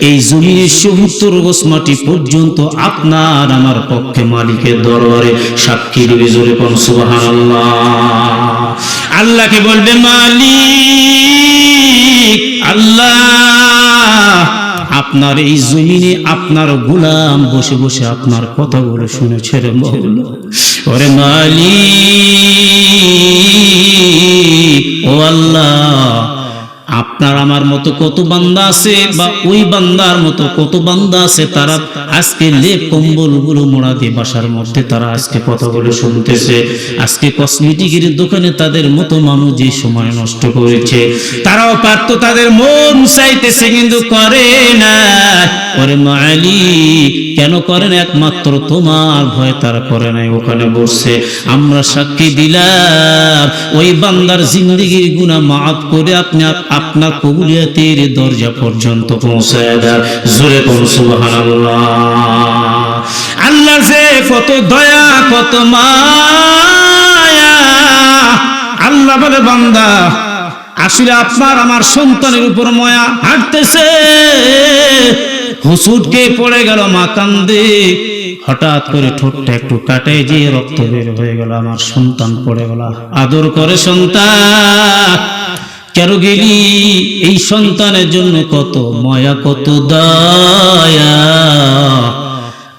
এই জমিনের ৭০ গজ মাটি পর্যন্ত আপনার আমার পক্ষে মালিকের দরবারে সাক্ষী দিবে। জোরে কোন সুবহানাল্লাহ। আল্লাহকে বলবে মালিক আল্লাহ, আপনার এই জমিনে আপনার গোলাম বসে বসে আপনার কথাগুলো শুনেছে রে মওলা। ওরে মালিক, ও আল্লাহ, আপনার আমার মতো কত বান্দা আছে, বা ওই বান্দার মতো কত বান্দা আছে, তারা আজকে লেপ কম্বল গুলো মোড়া দিয়ে বাসার মধ্যে তারা আজকে কথাগুলো শুনতেছে। আজকে কসমেটিকের দোকানে তাদের মতো মানুষ যে সময় নষ্ট করেছে, তারাও পারতো, তাদের মন চাইতেছে কিন্তু করে না। ওরে মালিক, কেন করেন? একমাত্র তোমার ভয় তারা করে নাই, ওখানে বসছে। আমরা সাক্ষী দিলাম, ওই বান্দার জিন্দেগির গুনাহ মাফ করে আপনি আপনার কবুলিয়তের দরজা পর্যন্ত পৌঁছায় দেন। জোরে কোন সুবহানাল্লাহ। আল্লাহ যে কত দয়া, কত মায়া। আল্লাহ বলে, বান্দা আসলে আপনার আমার সন্তানের উপর মায়া হাঁটতেছে। হুসুটকে পড়ে গেল, মা কান্দে, হঠাৎ করে ঠোঁটটা একটু কাটে যে রক্ত বের হয়ে গেল, আমার সন্তান পড়ে গেল। আদর করে সন্তান কেন গেলি? এই সন্তানের জন্য কত মায়া, কত দয়া।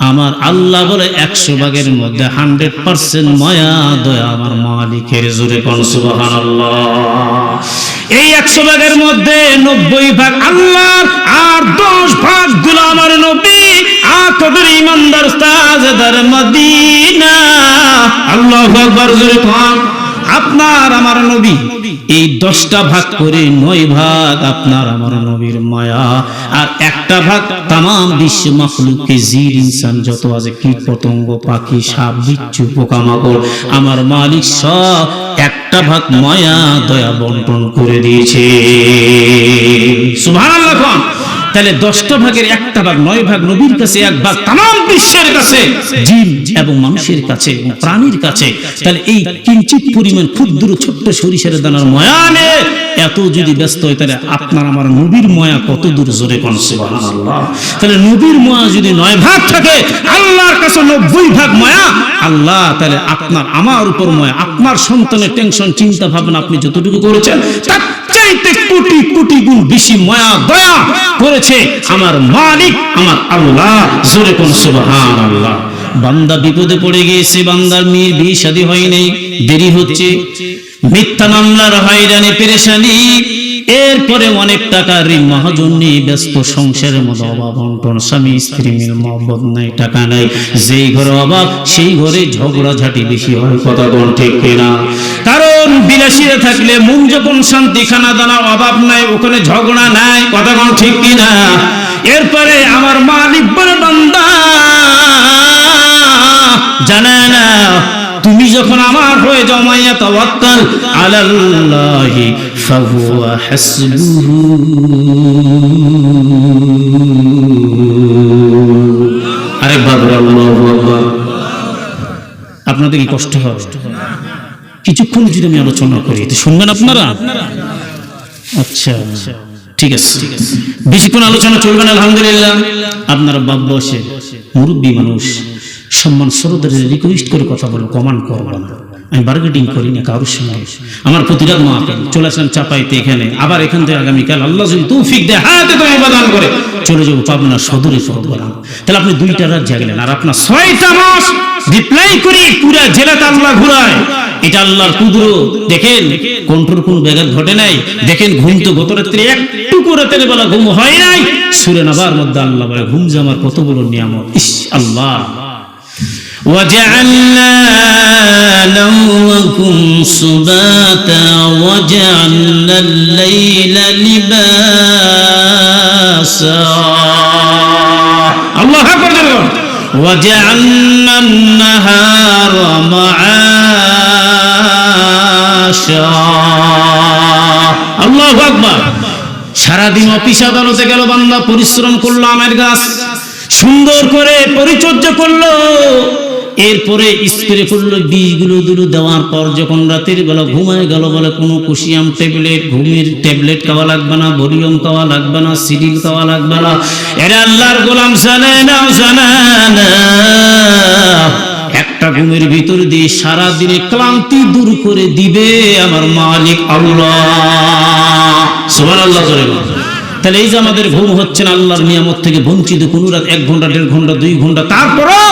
আমার আল্লাহ বলে 100 ভাগের মধ্যে 100% মায়া দয়া আমার মালিকের। জোরে কোন সুবহানাল্লাহ। এই 100 ভাগের মধ্যে 90 ভাগ আল্লাহর, আর 10 ভাগ গুলো আমার নবী আখের ইমানদার তাজদার মদিনা। আল্লাহু আকবার। জোরে কোন আপনার আমার নবী, এই 10টা ভাগ করে 9 ভাগ আপনার আমার নবীর মায়া, আর একটা ভাগ তামাম বিশ্ব মাখলুকে জির ইনসান যত আছে কীট পতঙ্গ পাখি সাপ বিচ্ছু পোকামাকড় আমার মালিক সব একটা ভাগ মায়া দয়া বন্টন করে দিয়েছে। সুবহানাল্লাহ। তাহলে 10টা ভাগের একটা ভাগ 9 ভাগ নবীর কাছে, 1 ভাগ তামাম বিশ্বের কাছে, জিন এবং মানুষের কাছে এবং প্রাণীর কাছে। তাহলে এই কিঞ্চিত পরিমাণ ক্ষুদ্র ছোট্ট সরিষার দানার ময়ানে এত যদি ব্যস্ত হয়, তাহলে আপনার আমার নবীর ময়া কত দূর, জোরে কোন সুবহানাল্লাহ। তাহলে নবীর ময়া যদি 9 ভাগ থাকে, আল্লাহর কাছে 90 ভাগ ময়া আল্লাহ, তাহলে আপনার আমার উপর ময়া, আপনার সন্তানের টেনশন চিন্তা ভাবনা আপনি যতটুকু করেছেন তার চাইতে কোটি কোটি গুণ বেশি মায়া দয়া করেছে আমার মালিক আমার আল্লাহ, জোরে কোন সুবহানাল্লাহ। বান্দা বিপদে পড়ে গিয়েছে, বান্দার মেয়ের বিয়ে শাদী হয় নাই, দেরি হচ্ছে, মিথ্যা মামলার হয়রানি পেরেশানি, এরপরে অনেক টাকার ঋণ, মহাজন নিয়ে ব্যস্ত, সংসারের মধ্যে অভাব অনটন, স্বামী স্ত্রী মিল মহব্বত নাই, টাকা নাই, যেই ঘরে অভাব সেই ঘরে ঝগড়াঝাটি বেশি হয়, কথা কোন ঠিক কিনা? কারণ বিলাসীরা থাকলে মন যখন শান্তি, খানা দানার অভাব নাই, ওখানে ঝগড়া নাই, কথা কোন ঠিক কিনা? এরপরে আমার মালিক বলে, বান্দা জানা না, তুমি যখন আমার হয়ে যাও, মাইয়া তাওয়াক্কাল আলাল্লাহি ফাহুয়া হাসবুহু। আরে বাবা, আল্লাহু আকবার। আপনাদের কি কষ্ট হবে? কিছুক্ষণ যদি আমি আলোচনা করি তো শুনবেন আপনারা? আচ্ছা ঠিক আছে, বেশিক্ষণ আলোচনা চলবে না। আলহামদুলিল্লাহ, আপনারা বাপ বসে মুরব্বী মানুষ, সম্মান শ্রদ্ধার রিকোয়েস্ট করে কথা বলো, কমান্ড করবো না। আমি বার্গেটিং করি না কারোর সঙ্গে। আমার প্রতিরাত মা চলে আসলাম চাপাইতে, এখানে আবার এখান থেকে আগামীকাল আল্লাহ যদি তৌফিক দেয় হাতে তুমি প্রদান করে চলে যাবো পাবনা সদরে ফরদরাম। তাহলে আপনি 2টা রাত জাগলেন, আর আপনার 6টা মাস রিপ্লাই করি পুরা জেলাতে আল্লাহ ঘুরায়। এটা আল্লাহর কুদরত। দেখেন কন্ট্রোল কোন ব্যাঘাত ঘটে নাই। দেখেন ঘুম তো গত রাত্রে একটুকু রাতের বেলা ঘুম হয় নাই। সূরা নাবার মধ্যে আল্লাহ বলে ঘুম যে আমার কত বড় নিয়ামত। ইস আল্লাহ, وَجَعَلْنَا نَوْمَكُمْ سُبَاتًا وَجَعَلْنَا اللَّيْلَ لِبَاسًا الله أكبر وَجَعَلْنَا النَّهَارَ مَعَاشًا الله أكبر। সারাদিন অফিস আদালতে গেল বান্দা, পরিশ্রম করলো, আমের গাছ সুন্দর করে পরিচর্যা করলো, এরপরে স্প্রে করলো, বীজগুলো দিল, দেওয়ার পর যখন রাতের বেলা ঘুমায় গেল, বলে কোনো কুশিয়াম ট্যাবলেট, ঘুমের ট্যাবলেট খাওয়া লাগবে না, ভলিউম খাওয়া লাগবে না, সিরিল খাওয়া লাগবে না। এরা আল্লাহর গোলাম, জানে না জানে না, একটা ঘুমের ভিতর দিয়ে সারা দিনে ক্লান্তি দূর করে দিবে আমার মালিক আল্লাহ। সুবহানাল্লাহ। তাহলে এই যে আমাদের ঘুম হচ্ছে না, আল্লাহর নিয়ামত থেকে বঞ্চিত, কোন রাত 1 ঘন্টা 1.5 ঘন্টা 2 ঘন্টা, তারপরও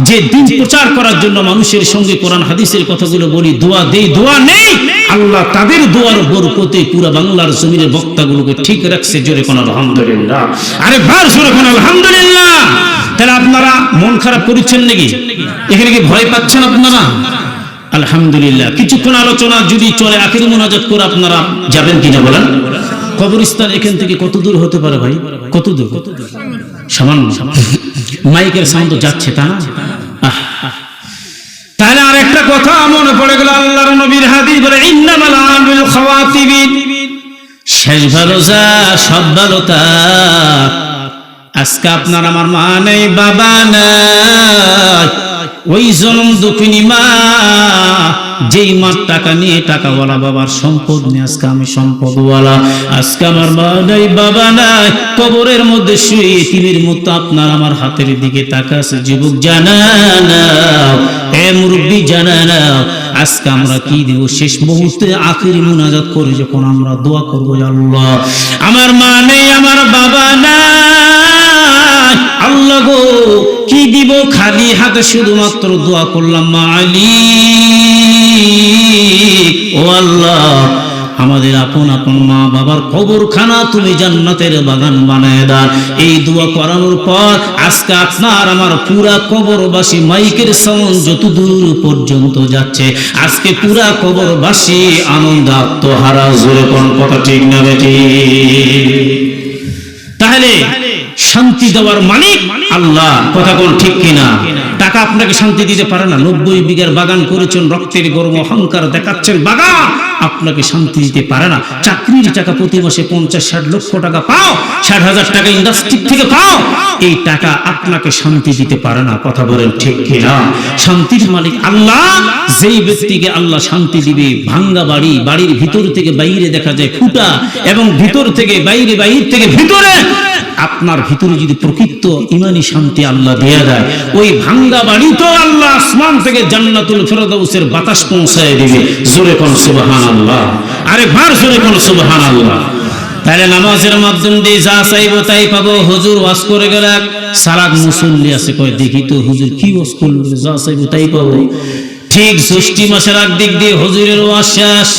যে দিন প্রচার করার জন্য মানুষের সঙ্গে কোরআন হাদিসের কথাগুলো বলি, দোয়া দেই, দোয়া নেই, আল্লাহ তাদের দোয়ার বরকতে পুরো বাংলার জমিনের বক্তাগুলোকে ঠিক রাখছে। জোরে কোন আলহামদুলিল্লাহ। আরে বার জোরে কোন আলহামদুলিল্লাহ। তাহলে আপনারা মন খারাপ করছেন নাকি? এখানে কি ভয় পাচ্ছেন আপনারা? আলহামদুলিল্লাহ। কিছুক্ষণ আলোচনা যদি চলে, আখির মুনাজাত করে আপনারা যাবেন কিনা বলেন? কবরস্থান এখান থেকে কত দূর হতে পারে ভাই? কত দূর? সামান্য। মাইকের সাউন্ড তো যাচ্ছে তা না? তাহলে আর একটা কথা মনে পড়ে গেল, আল্লাহর নবীর হাদিস বলে ইন্নামাল আমালু খাওয়াতিবিন, শেষ ভালো যা সব ভালো তা। আজকে আপনার আমার মা নেই, বাবা নাই, ওই জনম দুঃখিনী মা, যেই মার টাকা নিয়ে টাকাওয়ালা, বাবার সম্পদ নিয়ে আজকে আমি সম্পদওয়ালা। আজকে আমার মা নাই, বাবা নাই, কবরের মধ্যে শুয়ে এতিমের মতো আপনার আমার হাতের দিকে তাকাছে। যুবক জানা নাও, এ মুরব্বী জানা নাও, আজকে আমরা কি দেব? শেষ মুহূর্তে আখির মুনাজাত করে যখন আমরা দোয়া করবো, আল্লাহ আমার মা নেই, আমার বাবা নাই, আল্লাহ গো কি দিব? খালি হাতে শুধুমাত্র দোয়া করলাম, মালিক ও আল্লাহ আমাদের আপন আপন মা বাবার কবরখানা তুমি জান্নাতের বাগান বানায় দাও। এই দোয়া করানোর পর আজকে আপনার আমার পুরা কবরবাসী মাইকের সাউন্ড যত দূর পর্যন্ত যাচ্ছে, আজকে পুরা কবরবাসী আনন্দ আত্মহারা, জোরে কোন কথা ঠিক না বেটি? তাহলে শান্তি দেওয়ার মালিক আল্লাহ, কথা কোন ঠিক কিনা? টাকা আপনাকে শান্তি দিতে পারে না। 90 বিঘার বাগান করেছেন, রক্তের গর্ব অহংকার দেখাচ্ছেন, বাগান আপনাকে শান্তি দিতে পারে না। চাকরির টাকা প্রতি মাসে 50-60 লক্ষ টাকা পাও, 60,000 টাকা ইন্ডাস্ট্রি থেকে পাও, এই টাকা আপনাকে শান্তি দিতে পারে না। কথা বলেন ঠিক কিনা? শান্তির মালিক আল্লাহ। যেই ব্যক্তিকে আল্লাহ শান্তি দিবে, ভাঙ্গা বাড়ি, বাড়ির ভিতর থেকে বাইরে দেখা যায় ফুটা, এবং ভিতর থেকে বাইরে, বাইরে থেকে ভিতরে, আপনার ভিতরে যদি প্রকৃত ইমানি শান্তি আল্লাহ দেয়া দেয়, ওই ভাঙ্গা বাড়ি তো আল্লাহ আসমান থেকে জান্নাতুল ফেরদাউসের বাতাস পৌঁছায় দিবে। জোরে কোন সুবহানাল্লাহ, আরেকবার জোরে কোন সুবহানাল্লাহ। তাহলে নামাজের মাধ্যম দিয়ে যা চাইবো তাই পাবো। হুজুর ওয়াজ করে গেল, সারাক মুসল্লি আছে, কয় দেখি তো হুজুর কি ওয়াজ করলো, যা চাইবো তাই পাবো। ঠিক ষষ্ঠী মাসের আগ দিক দিয়ে হুজুরের ওয়াজ শেষ,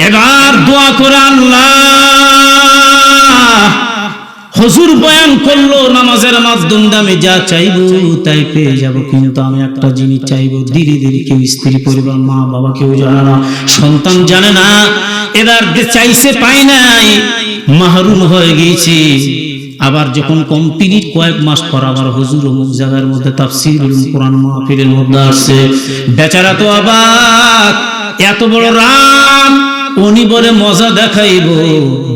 এবার দোয়া করে আল্লাহ, হুজুর বয়ান করলো নামাজের মাধ্যম দিয়ে আমি যা চাইবো তাই পেয়ে যাব, কিন্তু আমি একটা জিনিস চাইবো। ধীরে ধীরে কেউ স্ত্রী পরিবার, মা বাবা কেউ জানে না, সন্তান জানে না, এবার চাইছে পাই নাই, মাহরুম হয়ে গিয়েছি। আবার যখন কমপ্লিট কয়েক মাস পর আবার হুজুর অমুক জায়গার মধ্যে তাফসীরুল কোরআন মাহফিলের মধ্যে আসছে, বেচারা তো আবার এত বড় রাত, উনি বলে মজা দেখাইব,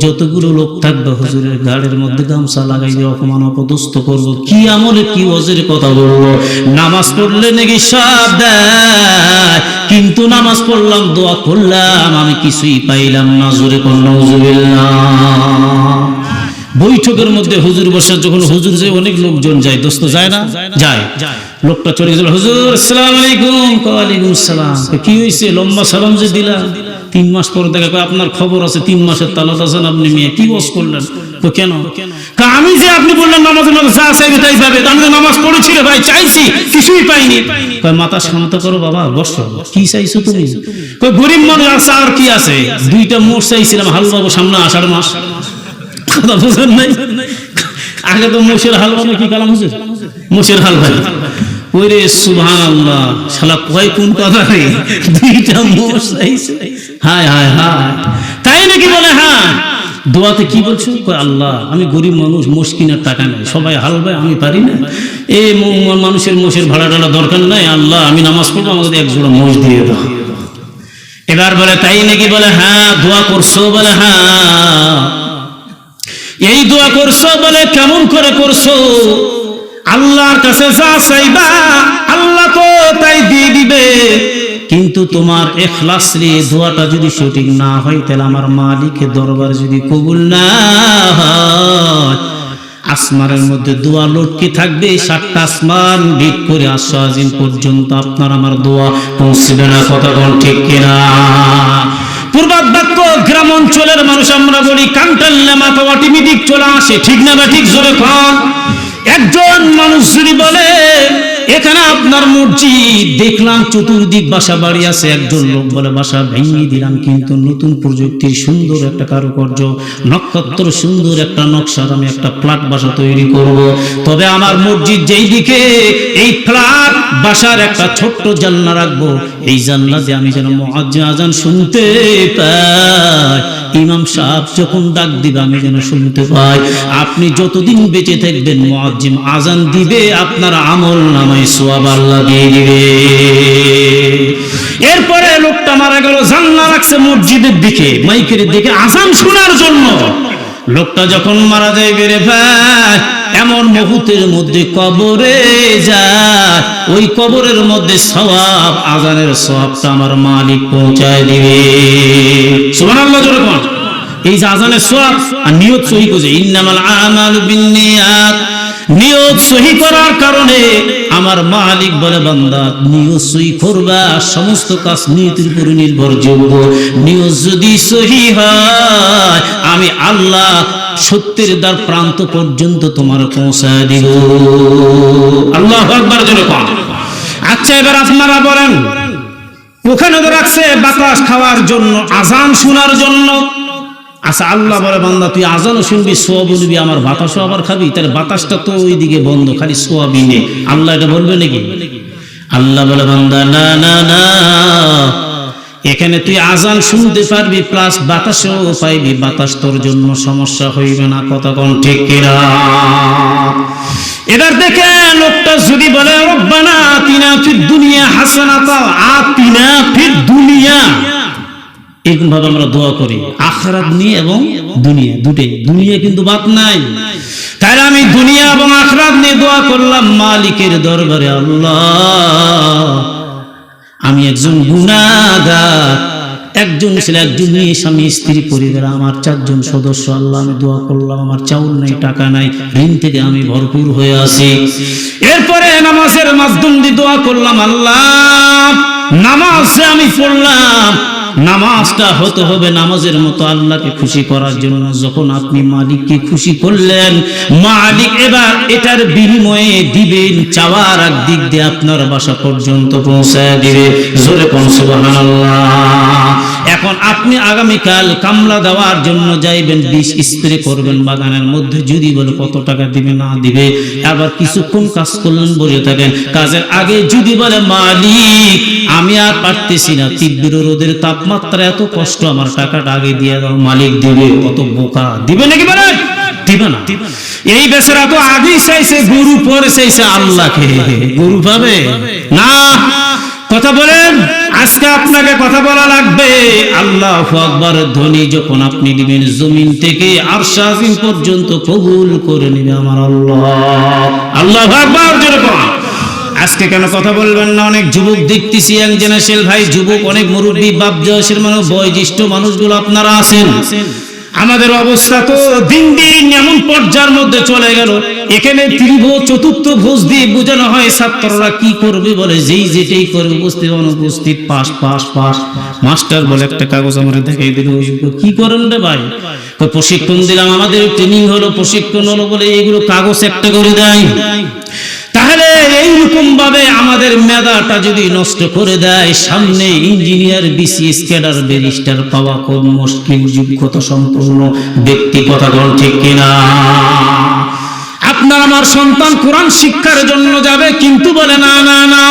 যতগুলো লোক থাকবে হুজুরের গাড়ির মধ্যে গামছা লাগাইবে, অপমান অপদস্থ করবো, কি আমলে কি ওয়াজের কথা বলবো। নামাজ পড়লে নাকি সব দেয়, কিন্তু নামাজ পড়লাম, দোয়া করলাম, আমি কিছুই পাইলাম না। জোরে কোন নাউজুবিল্লাহ। বৈঠকের মধ্যে হুজুর বসে, যখন হুজুর যে অনেক লোকজন যায়, দোস্ত যায় না? যায়। লোকটা চলে গেল, হুজুর আসসালামু আলাইকুম। ওয়ালাইকুম আসসালাম। কি হয়েছে? লম্বা সালাম যে দিলাম। 3 মাস পর দেখা কয় আপনার খবর আছে, 3 মাসের তালাত আছেন আপনি, মেয়ে কি ওয়াজ করলেন? তো কেন? আমি যে আপনি বললেন নামাজের মধ্যে যা চাইবে তাই পাবে, আমি তো নামাজ পড়েছি রে ভাই, চাইছি কিছুই পাইনি। কয় মাথা শান্ত করো বাবা, বসো, কি চাইছো তুমি? কয় গরিব মানুষ আছে, আর কি আছে, 2টা মোষ চাইছিলাম, হাল বাবু সামনে আষাঢ় মাস। কথা বুঝেন নাই? আগে তো মোষের হাল বাবু কি কালাম হুজুর? মোষের হাল ভাই। ওরে সুবহানাল্লাহ, শালা কয় কোন কথা রে, 2টা মোষ চাইছে। হায় হায় হায়, তাই নাকি? বলে হ্যাঁ। দোয়াতে কি বলছো? কয় আল্লাহ আমি গরিব মানুষ, মোষ কিনার টাকা নেই, সবাই হাল ভাই, আমি পারি না, এই মানুষের মোষের ভাড়া টাড়া দরকার নাই, আল্লাহ আমি নামাজ পড়বো, আমাদের 1 জোড়া মোষ দিয়ে দাও। এবার বলে তাই নাকি? বলে হ্যাঁ। দোয়া করছো? বলে হ্যাঁ। এই দোয়া করছো? বলে কেমন করে করছো? আল্লাহর কাছে যা চাইবা আল্লাহ তো তাই দিয়ে দিবে, কিন্তু তোমার ইখলাস রে দোয়াটা যদি সঠিক না হয়, তাহলে আমার মালিকের দরবার যদি কবুল না হয়, আসমানের মধ্যে দোয়া লটকে থাকবে, 7টা আসমান ভিত করে আসমাজিন পর্যন্ত আপনার আমার দোয়া পৌঁছবে না। কথা কোন ঠিক কিনা? পূর্বাধ্যক্ষ গ্রাম অঞ্চলের মানুষ আমরা বলি কান্টাল্লে মাথা অটোমেটিক চলে আসে, ঠিক না? বা ঠিক জোরে কন। একজন মানুষ যদি বলে এখানে আপনার মসজিদ দেখলাম, চতুর্দিক বাসা বাড়ি আছে, একজন লোক বলে বাসা ভেঙে দিলাম, কিন্তু নতুন প্রযুক্তির সুন্দর একটা কারুকার্য, নক্ষত্র সুন্দর একটা নকশার আমি একটা ফ্ল্যাট বাসা তৈরি করব, তবে আমার মসজিদ যেই দিকে, এই ফ্ল্যাট বাসার একটা ছোট্ট জানলা রাখবো, এই জানলা দিয়ে আমি যেন মুয়াজ্জিন আজান শুনতে পাই, ইমাম সাহেব যখন ডাক দিবে আমি যেন শুনতে পাই। আপনি যতদিন বেঁচে থাকবেন মুয়াজ্জিন আজান দিবে, আপনার আমল নামায় সওয়াব আল্লাহ দিয়ে দিবে। এরপরে লোকটা মারা গেল, জানলা রাখছে মসজিদের দিকে, মাইকের দিকে আজান শোনার জন্য। লোকটা যখন মারা যায় বেরে ভাই, এমন মুহূর্তের মধ্যে কবরে যায়, ওই কবরের মধ্যে সওয়াব, আজানের সওয়াবটা আমার মালিক পৌঁছায় দিবে। সুবহানাল্লাহ জোরে কোন। এই যে আজানের সওয়াব আর নিয়ত সহি করে, ইন্নামাল আমালু বিন্নিয়াত, নিয়ত সহি করার কারণে আমার মালিক বলে বান্দা নিয়ত সহি করবা, সমস্ত কাজ নিয়তের উপর নির্ভরযোগ্য। নিয়ত যদি সহি হয় আমি আল্লাহ সত্যের দ্বার প্রান্ত পর্যন্ত তোমার পৌঁছায় দিব। আল্লাহু আকবার জোরে কোন। আচ্ছা এবার আপনারা বলেন, ওখানে তো রাখছে বাতাস খাওয়ার জন্য, আজান শোনার জন্য, আচ্ছা আল্লাহ বলে বান্দা তুই আজানও শুনবি সোয়াব নিবি, আমার বাতাসও আবার খাবি, তাহলে বাতাসটা তো ওইদিকে বন্ধ, খালি সোয়াবই নে। আল্লাহ এটা বলবে নাকি? আল্লাহ বলে বান্দা না না না, এখানে তুই আজান শুনতে পারবি প্লাস বাতাসও পাইবি, বাতাস তোর জন্য সমস্যা হইবে না। কতক্ষণ ঠিক কিনা? এবার দেখে লোকটা যদি বলে রব্বানা আতিনা ফিদ দুনিয়া হাসানাতা আতিনা ফিদ দুনিয়া, এরকম ভাবে আমরা দোয়া করি আখিরাত নিয়ে এবং দুনিয়া দুটোই, দুনিয়া কিন্তু বাদ নাই। তাই আমি দুনিয়া এবং আখিরাত নিয়ে দোয়া করলাম মালিকের দরবারে, আল্লাহ আমি একজন গুনাহগার, একজন ছেলে একজন মেয়ে, স্বামী স্ত্রী পরিবার, আমার 4 জন সদস্য। আল্লাহ আমি দোয়া করলাম আমার চাউল নাই, টাকা নাই, ঋণ থেকে আমি ভরপুর হয়ে আছি। এরপরে নামাজের মাধ্যম দিয়ে দোয়া করলাম, আল্লাহ নামাজে আমি পড়লাম, নামাজটা হতে হবে নামাজের মতো আল্লাহকে খুশি করার জন্য। যখন আপনি মালিককে খুশি করলেন, মালিক এবার এটার বিনিময়ে দিবেন, চাওয়ার এক দিক দিয়ে আপনার বাসা পর্যন্ত পৌঁছায় দিবে। জোরে কোন সুবহানাল্লাহ। এখন আপনি আগামীকাল কামলা দেওয়ার জন্য যাইবেন, 20 স্প্রে করবেন বাগানের মধ্যে, যদি বলে কত টাকা দিবে না দিবে, আবার কিছুক্ষণ কাজ করলেন বসে থাকেন, কাজের আগে যদি বলে মালিক আমি আর পারতেছি না, তীব্র রোদের তাপমাত্রা এত কষ্ট, আমার টাকাটা আগে দিয়ে দাও, মালিক দিবে। কত বোকা, দিবে নাকি? বলে দিবে না। এই বেচারা তো আগেই চাইছে গরু, পরে চাইছে আল্লাহকে, গরু পাবে না। কথা বলেন, আজকে আপনাকে কথা বলা লাগবে। আল্লাহু আকবার ধ্বনি যখন আপনি দিবেন, জমিন থেকে আরশ আজিম পর্যন্ত কবুল করে নেবে আমার আল্লাহ। আল্লাহু আকবার জোরে বল। আজকে কেন কথা বলবেন না? অনেক যুবক দেখতেছি, ইয়াং জেনারেশন ভাই, যুবক অনেক মুরব্বী বাপ বয়সের মানুষ, বয়োজ্যেষ্ঠ মানুষগুলো আপনারা আছেন। আমাদের অবস্থা তো দিন দিন এমন পর্যায়ের মধ্যে চলে গেল, এখানে ত্রিভুজ চতুর্থ ভোজ দিয়ে বোঝানো হয় ছাত্ররা কি করবে, বলে যেই যেটাই করে উপস্থিত অনুপস্থিত পাস পাস পাস। মাস্টার বলে একটা কাগজ আমরা দেখাই দিল, কি করেন রে ভাই? প্রশিক্ষণ দিলাম, আমাদের ট্রেনিং হলো, প্রশিক্ষণ হলো বলে এইগুলো কাগজ একটা করে দেয়। তাহলে এইরকম ভাবে আমাদের মেধাটা যদি নষ্ট করে দেয়, সামনে ইঞ্জিনিয়ার, বিসিএস ক্যাডার, ব্যারিস্টার পাওয়া খুব মুশকিল, যোগ্যতা সম্পূর্ণ ব্যক্তি। কথা বল ঠিক কিনা? আপনার আমার সন্তান কোরআন শিক্ষার জন্য যাবে, কিন্তু বলে না না না,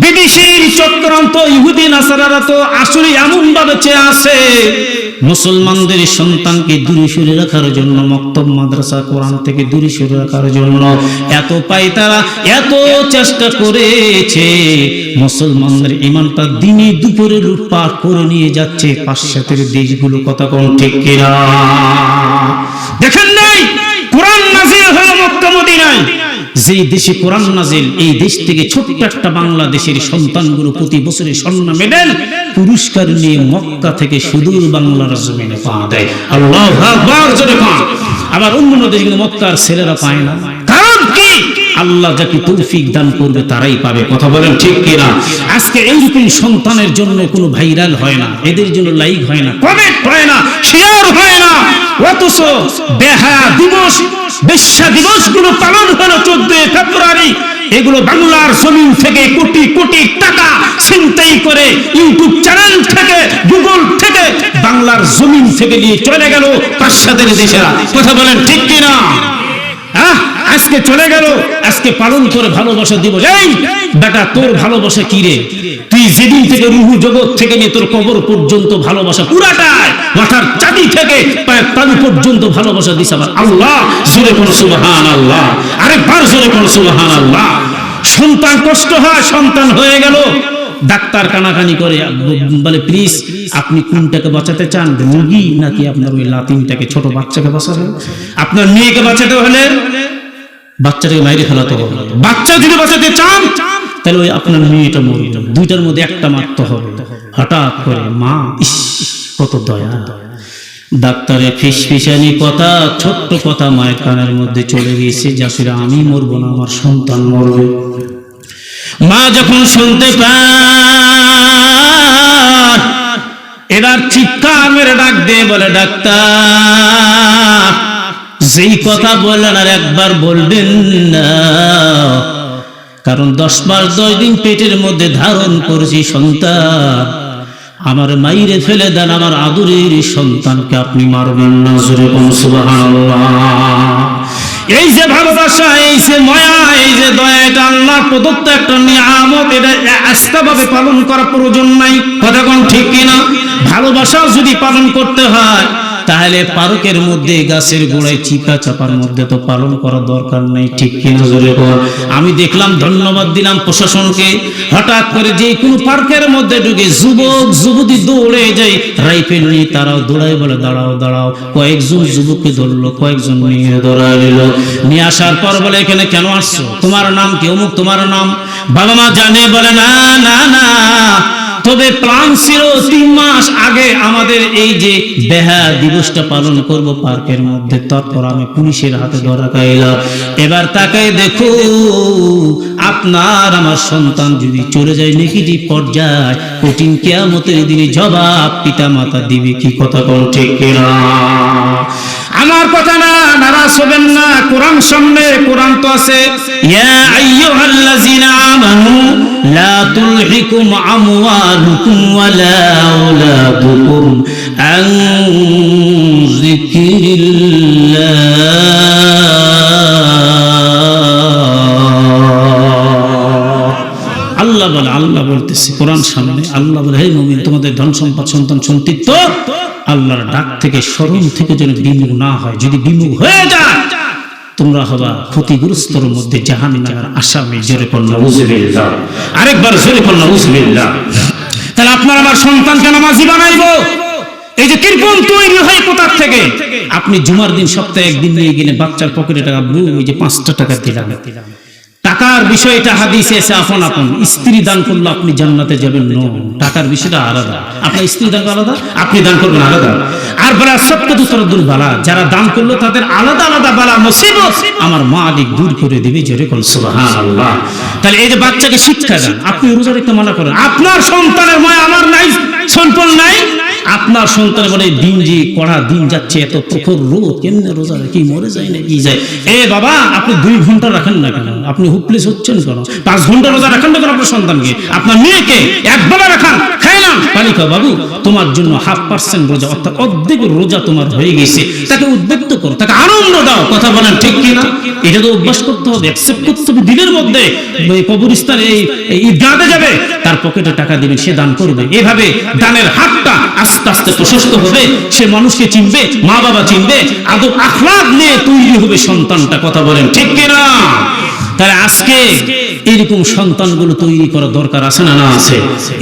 বিদেশির চক্রান্ত, ইহুদি নাসারারা তো আসলে এমন ভাবে চেয়ে আছে মুসলমানদের সন্তানকে দূরে সরে রাখার জন্য, মক্তব মাদ্রাসা কোরআন থেকে দূরে সরে রাখার জন্য এত পায়তারা, এত চেষ্টা করেছে। মুসলমানদের ঈমানটা দিনে দুপুরে লুটপাট করে নিয়ে যাচ্ছে পাশ্চাত্যের দেশগুলো। কথা কোন ঠিক কিনা? দেখেন নাই কোরআন নাযিল হলো মক্কা মদিনায়, যেই দেশে কোরআন নাযিল, এই দেশ থেকে ছোট্ট একটা বাংলাদেশের সন্তানগুলো প্রতি বছরে স্বর্ণ মেডেল পুরস্কার নিয়ে মক্কা থেকে সুদূর বাংলার জমিনে পা দেয়। আল্লাহু আকবার জোরে পা। আবার অন্য দেশে কিন্তু মক্কার ছেলেরা পায় না। কারণ কি? আল্লাহ যাকে তৌফিক দান করবে তারাই পাবে। কথা বলেন ঠিক কিনা? আজকে এইরকম সন্তানের জন্য কোনো ভাইরাল হয় না, এদের জন্য লাইক হয় না, কমেন্ট হয় না, শেয়ার হয় না, অথচ বেহায়া দিবস, বেশ্যা দিবসগুলো পালন হলো 14 ফেব্রুয়ারি। এগুলো বাংলার জমিন থেকে কোটি কোটি টাকা ছিনতাই করে ইউটিউব চ্যানেল থেকে, গুগল থেকে, বাংলার জমিন থেকে নিয়ে চলে গেল পাশ্চাত্যের দেশেরা। কথা বলেন ঠিক কিনা? আজকে চলে গেল, আজকে পালন করে ভালোবাসা দিবস। এই বেটা, তোর ভালোবাসা কি রে? তুই যেদিন থেকে রুহু জগৎ থেকে নিয়ে তোর কবর পর্যন্ত ভালোবাসা পুরাটাই, মাথার চাঁদি থেকে পায়ের তালু পর্যন্ত ভালোবাসা দিস আমার আল্লাহ। জোরে কোন সুবহানাল্লাহ, আরেকবার জোরে কোন সুবহানাল্লাহ। সন্তান কষ্ট হয়, সন্তান হয়ে গেল, ডাক্তার কানাকানি করে, বলে প্লিজ আপনি কোনটাকে বাঁচাতে চান, মুরগি নাকি আপনার ওই লাতিনটাকে, ছোট বাচ্চাকে বাঁচাবেন? আপনার মেয়েকে বাঁচাতে হলে বাচ্চাটাকে বাইরে ফেলাতে হবে। বাচ্চা যদি বাঁচাতে চান তাহলে ওই আপনার মেয়েটা মরবে, দুইটার মধ্যে একটা মারতে হবে। হঠাৎ করে মা, ইস কত দয়া, ডাক্তারের ফিসফিসানি কথা, ছোট্ট কথা মায়ের কানের মধ্যে চলে গিয়েছে, যাসিরা আমি মরবো না, আমার সন্তান মরবে। মা যখন শুনতে পায়, এবার চিৎকার মেরে ডাক দিয়ে বলে, ডাক্তার যেই কথা বললেন আর একবার বলবেন না, কারণ 10 মাস 10 দিন পেটের মধ্যে ধারণ করেছি সন্তান, আমার মাইরে ফেলে দেন, আমার আদরের সন্তানকে আপনি মারবেন না। জোরে বলুন সুবহানাল্লাহ। এই যে ভালোবাসা, এই যে মায়া, এই যে দয়া, এটা আল্লাহ প্রদত্ত একটা নিয়ামত। এটা আস্থাভাবে পালন করা প্রয়োজন নাই। কথা কোন ঠিক কিনা? ভালোবাসাও যদি পালন করতে হয় তাহলে পার্কের মধ্যে গাছের গোড়ায় চিপা চাপার মধ্যে তো পালন করার দরকার নেই, ঠিক কিনা? জোরে বল। আমি দেখলাম, ধন্যবাদ দিলাম প্রশাসনকে, হঠাৎ করে যে কোনো পার্কের মধ্যে ঢুকে যুবক যুবতী দৌড়ে যায় রাইফেল নিয়ে, তারাও দৌড়ায়, বলে দাঁড়াও দাঁড়াও। কয়েকজন যুবককে ধরলো, কয়েকজন নিয়ে দৌড়ায় নিল। নিয়ে আসার পর বলে, এখানে কেন আসছো? তোমার নাম কি? অমুক। তোমার নাম? বাবা মা জানে? বলে না না না, তবে প্ল্যান ছিল 3 মাস আগে আমাদের এই যে বেহা দিবসটা পালন করব পার্কের মধ্যে, তারপর আমি পুলিশের হাতে ধরা খাইলাম। এবার তাকাই দেখো, আপনার আমার সন্তান যদি চলে যায় নেগেটিভ পর্যায়ে, কঠিন কিয়ামতের দিনে জবাব পিতা মাতা দিবে। কি কথা কোন ঠিক কিনা? আমার কথা না, নারাজ হবেন না। কোরআন সামনে, কোরআন তো আছে, ইয়া আইয়ুহাল্লাযিনা আমানু লা তুলহিকুম আমওয়ালুকুম ওয়ালা আওলাদুকুম আন যিকরিল্লাহ। আল্লাহ বলে, আল্লাহ বলতেছে কোরআন সামনে, আল্লাহ বলে, হে মুমিন, তোমাদের ধন সম্পদ সন্তান সন্তিত্ব আল্লাহর ডাক থেকে, স্মরণ থেকে যেন বিমুখ না হয়। যদি বিমুখ হয়ে যায় তোমরা হবা ক্ষতিগ্রস্তর মধ্যে, জাহান্নামের আসামি। জোরে পড়ুন নাউযুবিল্লাহ। আরেকবার জোরে পড়ুন নাউযুবিল্লাহ। তাহলে আপনার আমার সন্তানকে নামাজি বানাইবো, এই যে কৃপণ তৈরি হয় কোথা থেকে? আপনি জুমার দিন সপ্তাহে একদিন নিয়ে গেলে বাচ্চার পকেটে টাকা, ওই যে 5টা টাকা দিলাম। টাকার বিষয়টা হাদিসে এসে আপন আপন। স্ত্রী দান করলে আপনি জান্নাতে যাবেন, নো, টাকার বিষয়টা আলাদা। আপনার স্ত্রী দান আলাদা, আপনি দান করবেন আলাদা। আর বলা সত্যদুতরদুল বালা, যারা দান করলো তাদের আলাদা আলাদা বালা মুসিবত আমার মালিক দূর করে দিবে। জোরে বল সুবহানাল্লাহ। তাহলে এই যে বাচ্চাকে শিক্ষা দেন, আপনি রোজা রাখতে মানা করেন, আপনার সন্তানের মায়া আমার নাই, সম্পল নাই। আপনার সন্তান বলে, দিন যে কড়া দিন যাচ্ছে, এত প্রখর রোদ, কেমনে রোজা রাখি, মরে যায় না কি যায়? এ বাবা, আপনি 2 ঘন্টা রাখেন না কেন? আপনি হুপলেস হচ্ছেন কেন? 5 ঘন্টা রোজা রাখেন না কেন? আপনার সন্তানকে, আপনার মেয়েকে একবেলা রাখান, খাই না পানি খাও। বাবু, তোমার জন্য 1/2% রোজা, অর্থাৎ অর্ধেক রোজা তোমার হয়ে গেছে। তাকে উদ্বুদ্ধ করো, তাকে আনন্দ দাও। কথা বলেন ঠিক কিনা? এটা তো অভ্যাস করতে হবে, অ্যাকসেপ্ট করতে হবে। দিনের মধ্যে কবরস্থানে ঈদগাহে যাবে, তার পকেটে টাকা দিবেন, সে দান করবে। এভাবে দানের হাতটা আস্তে আস্তে প্রশস্ত হবে, সে মানুষকে চিনবে, মা বাবা চিনবে, আদব আখলাক নিয়ে তৈরি হবে সন্তানটা। কথা বলেন ঠিক কিনা? তাহলে আজকে এরকম সন্তানগুলো তৈরি করা দরকার আছে না? না আছে।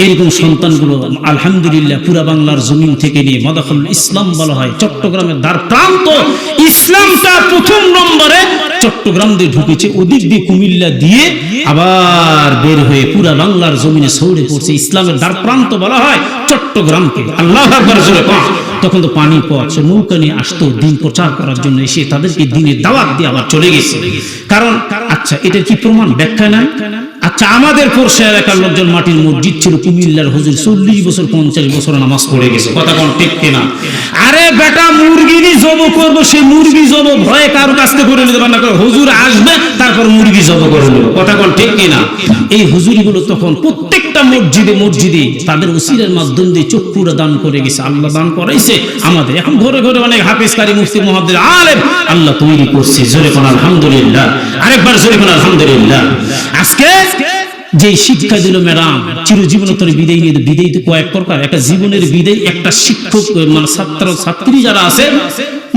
এরকম সন্তানগুলো আলহামদুলিল্লাহ পুরা বাংলার জমিন থেকে নিয়ে মাদাখুল ইসলাম বলা হয়, চট্টগ্রামের দ্বার প্রান্ত। ইসলামটা প্রথম নম্বরে চট্টগ্রাম দিয়ে ঢুকেছে, ওদিক দিয়ে কুমিল্লা দিয়ে আবার বের হয়ে পুরা বাংলার জমিনে ছড়িয়ে পড়ছে। ইসলামের দ্বার প্রান্ত বলা হয় চট্টগ্রামকে। আল্লাহু আকবার জোরে বল। তখন তো পানি পথ, সে নৌকা নিয়ে আসতো দিন প্রচার করার জন্য, এসে তাদেরকে দিনের দাওয়াত দিয়ে আবার চলে গেছে। কারণ আচ্ছা, এটার কি প্রমাণ ব্যাখ্যা নাই? আচ্ছা, আমাদের পড়শা এলাকার লোকজন মাটির মসজিদ ছিল, কুমিল্লার হুজুর 40 বছর 50 বছর নামাজ পড়ে গেছে। কথা কোন ঠিক কিনা? আরে বেটা, মুরগি জব করবো, সে মুরগি জব ভয়ে কারো কাছ থেকে করে নিতে পারে না, হুজুর আসবে তারপর মুরগি জব করে নেব। কথা কোন ঠিক কিনা? এই হুজুরিগুলো তখন প্রত্যেকটা মসজিদে মসজিদে তাদের ওসিলার মাধ্যম দিয়ে চক্ষুরা দান করে গেছে। আল্লাহ দান করাইছে আমাদের। এখন ঘরে ঘরে অনেক হাফেজ, কারি, মুফতি, মুহাদ্দিস, আলেম আল্লাহ তৈরি করছে। জোরে কোন আলহামদুলিল্লাহ। আরেকবার জোরে কোন আলহামদুলিল্লাহ। আজকে যে শিক্ষা দিল ম্যাডাম, চিরজীবনতর বিদায় নিয়ে, বিদায় তো কয়েক প্রকার। একটা জীবনের বিদায়, একটা শিক্ষক মানে ছাত্র ছাত্রী যারা আছে,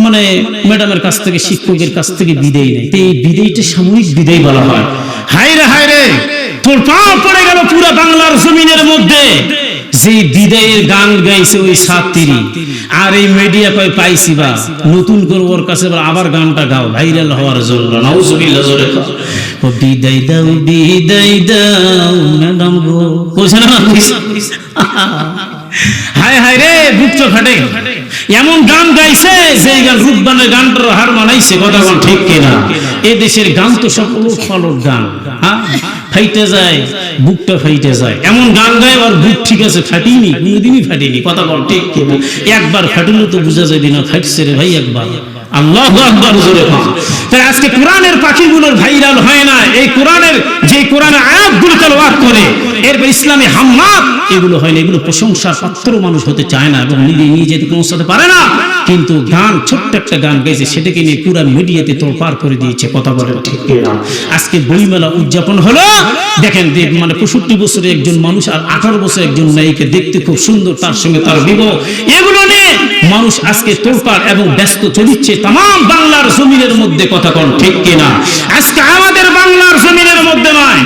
মানে ম্যাডামের কাছ থেকে, শিক্ষকের কাছ থেকে বিদায় নেয়, এই বিদায়টা সাময়িক বিদায় বলা হয়। হায়রে হায়রে, তোর পা পড়ে গেল পুরো বাংলার জমিনের মধ্যে। যে বিদায়ের গান গাইছে ওই ছাত্রী, আর এই মিডিয়া কয় পাইছি বা নতুন করে ওর কাছে আবার গানটা গাও ভাইরাল হওয়ার জন্য। নাউজুবিল্লাহ। জোরে ও বিদায় দাও, বিদায় দাও ম্যাডাম গো, কইছে না? হায় হায় রে, বুকটা ফাটে। এমন গান গাইছে যে গান রূপবানের গানটার হার মানাইছে। কথা বল ঠিক কিনা? এই দেশের গান তো সব উলট পালট গান, হ্যাঁ, ফাইটে যায়, বুকটা ফাইটে যায়। এমন গান গায় আর বুক ঠিক আছে, ফাটিনি, কোনোদিনই ফাটিনি। কথা বল ঠিক কিনা? একবার ফাটিলে তো বুঝা যাবে না ফাইটছে রে ভাই একবার। আল্লাহু আকবার জোরে বল। তাই আজকে কোরআনের পাখিগুলোর ভাইরাল হয় না, এই কোরআনের যে যে কোরআনের আয়াতগুলো তেলাওয়াত করে, এরপর ইসলামী হামলাত, এগুলো হয় না, এগুলো প্রশংসার পাত্র মানুষ হতে চায় না এবং নিজে পৌঁছাতে পারে না। কিন্তু গান, ছোট্ট একটা গান গেয়েছে, সেটাকে নিয়ে পুরো মিডিয়াতে তোলপাড় করে দিয়েছে। কথা বলেন ঠিক কিনা? আজকে বইমেলা উদযাপন হলো, দেখেন মানে 65 বছরের একজন মানুষ আর 18 বছর একজন নায়িকা, দেখতে খুব সুন্দর, তার সঙ্গে তার বিবাহ, এগুলো নিয়ে মানুষ আজকে তোলপাড় এবং ব্যস্ত চলিচ্ছে তাম বাংলার জমিনের মধ্যে। কথা কোন ঠিক কিনা? আজকে আমাদের বাংলার জমিনের মধ্যে নয়,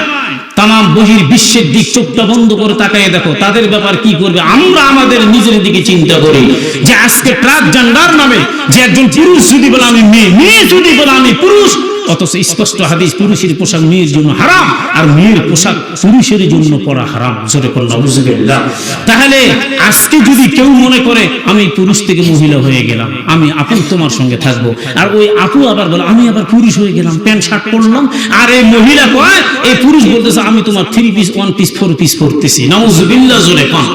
তাম বহির বিশ্বের দিক চোখটা বন্ধ করে তাকায় দেখো, তাদের ব্যাপার কি করবে। আমরা আমাদের নিজের দিকে চিন্তা করি যে আজকে ট্রান্সজেন্ডার নামে যে একজন পুরুষ যদি বলে আমি মেয়ে, মেয়ে যদি বলে আমি পুরুষ, অথচ স্পষ্ট হাদিস, পুরুষের পোশাক মেয়ের জন্য হারাম আর মেয়ের পোশাক পুরুষের জন্য পরা হারাম। জোরে করলাম নাউজুবিল্লাহ। তাহলে আজকে যদি কেউ মনে করে আমি পুরুষ থেকে মহিলা হয়ে গেলাম, আমি আপু তোমার সঙ্গে থাকবো, আর ওই আপু আবার বলে আমি আবার পুরুষ হয়ে গেলাম, প্যান্ট শার্ট পরলাম, আর এই মহিলা কয়, এই পুরুষ বলতেছে আমি তোমার 3 পিস 1 পিস 4 পিস পরতেছি। নাউজুবিল্লাহ। জোরে কোন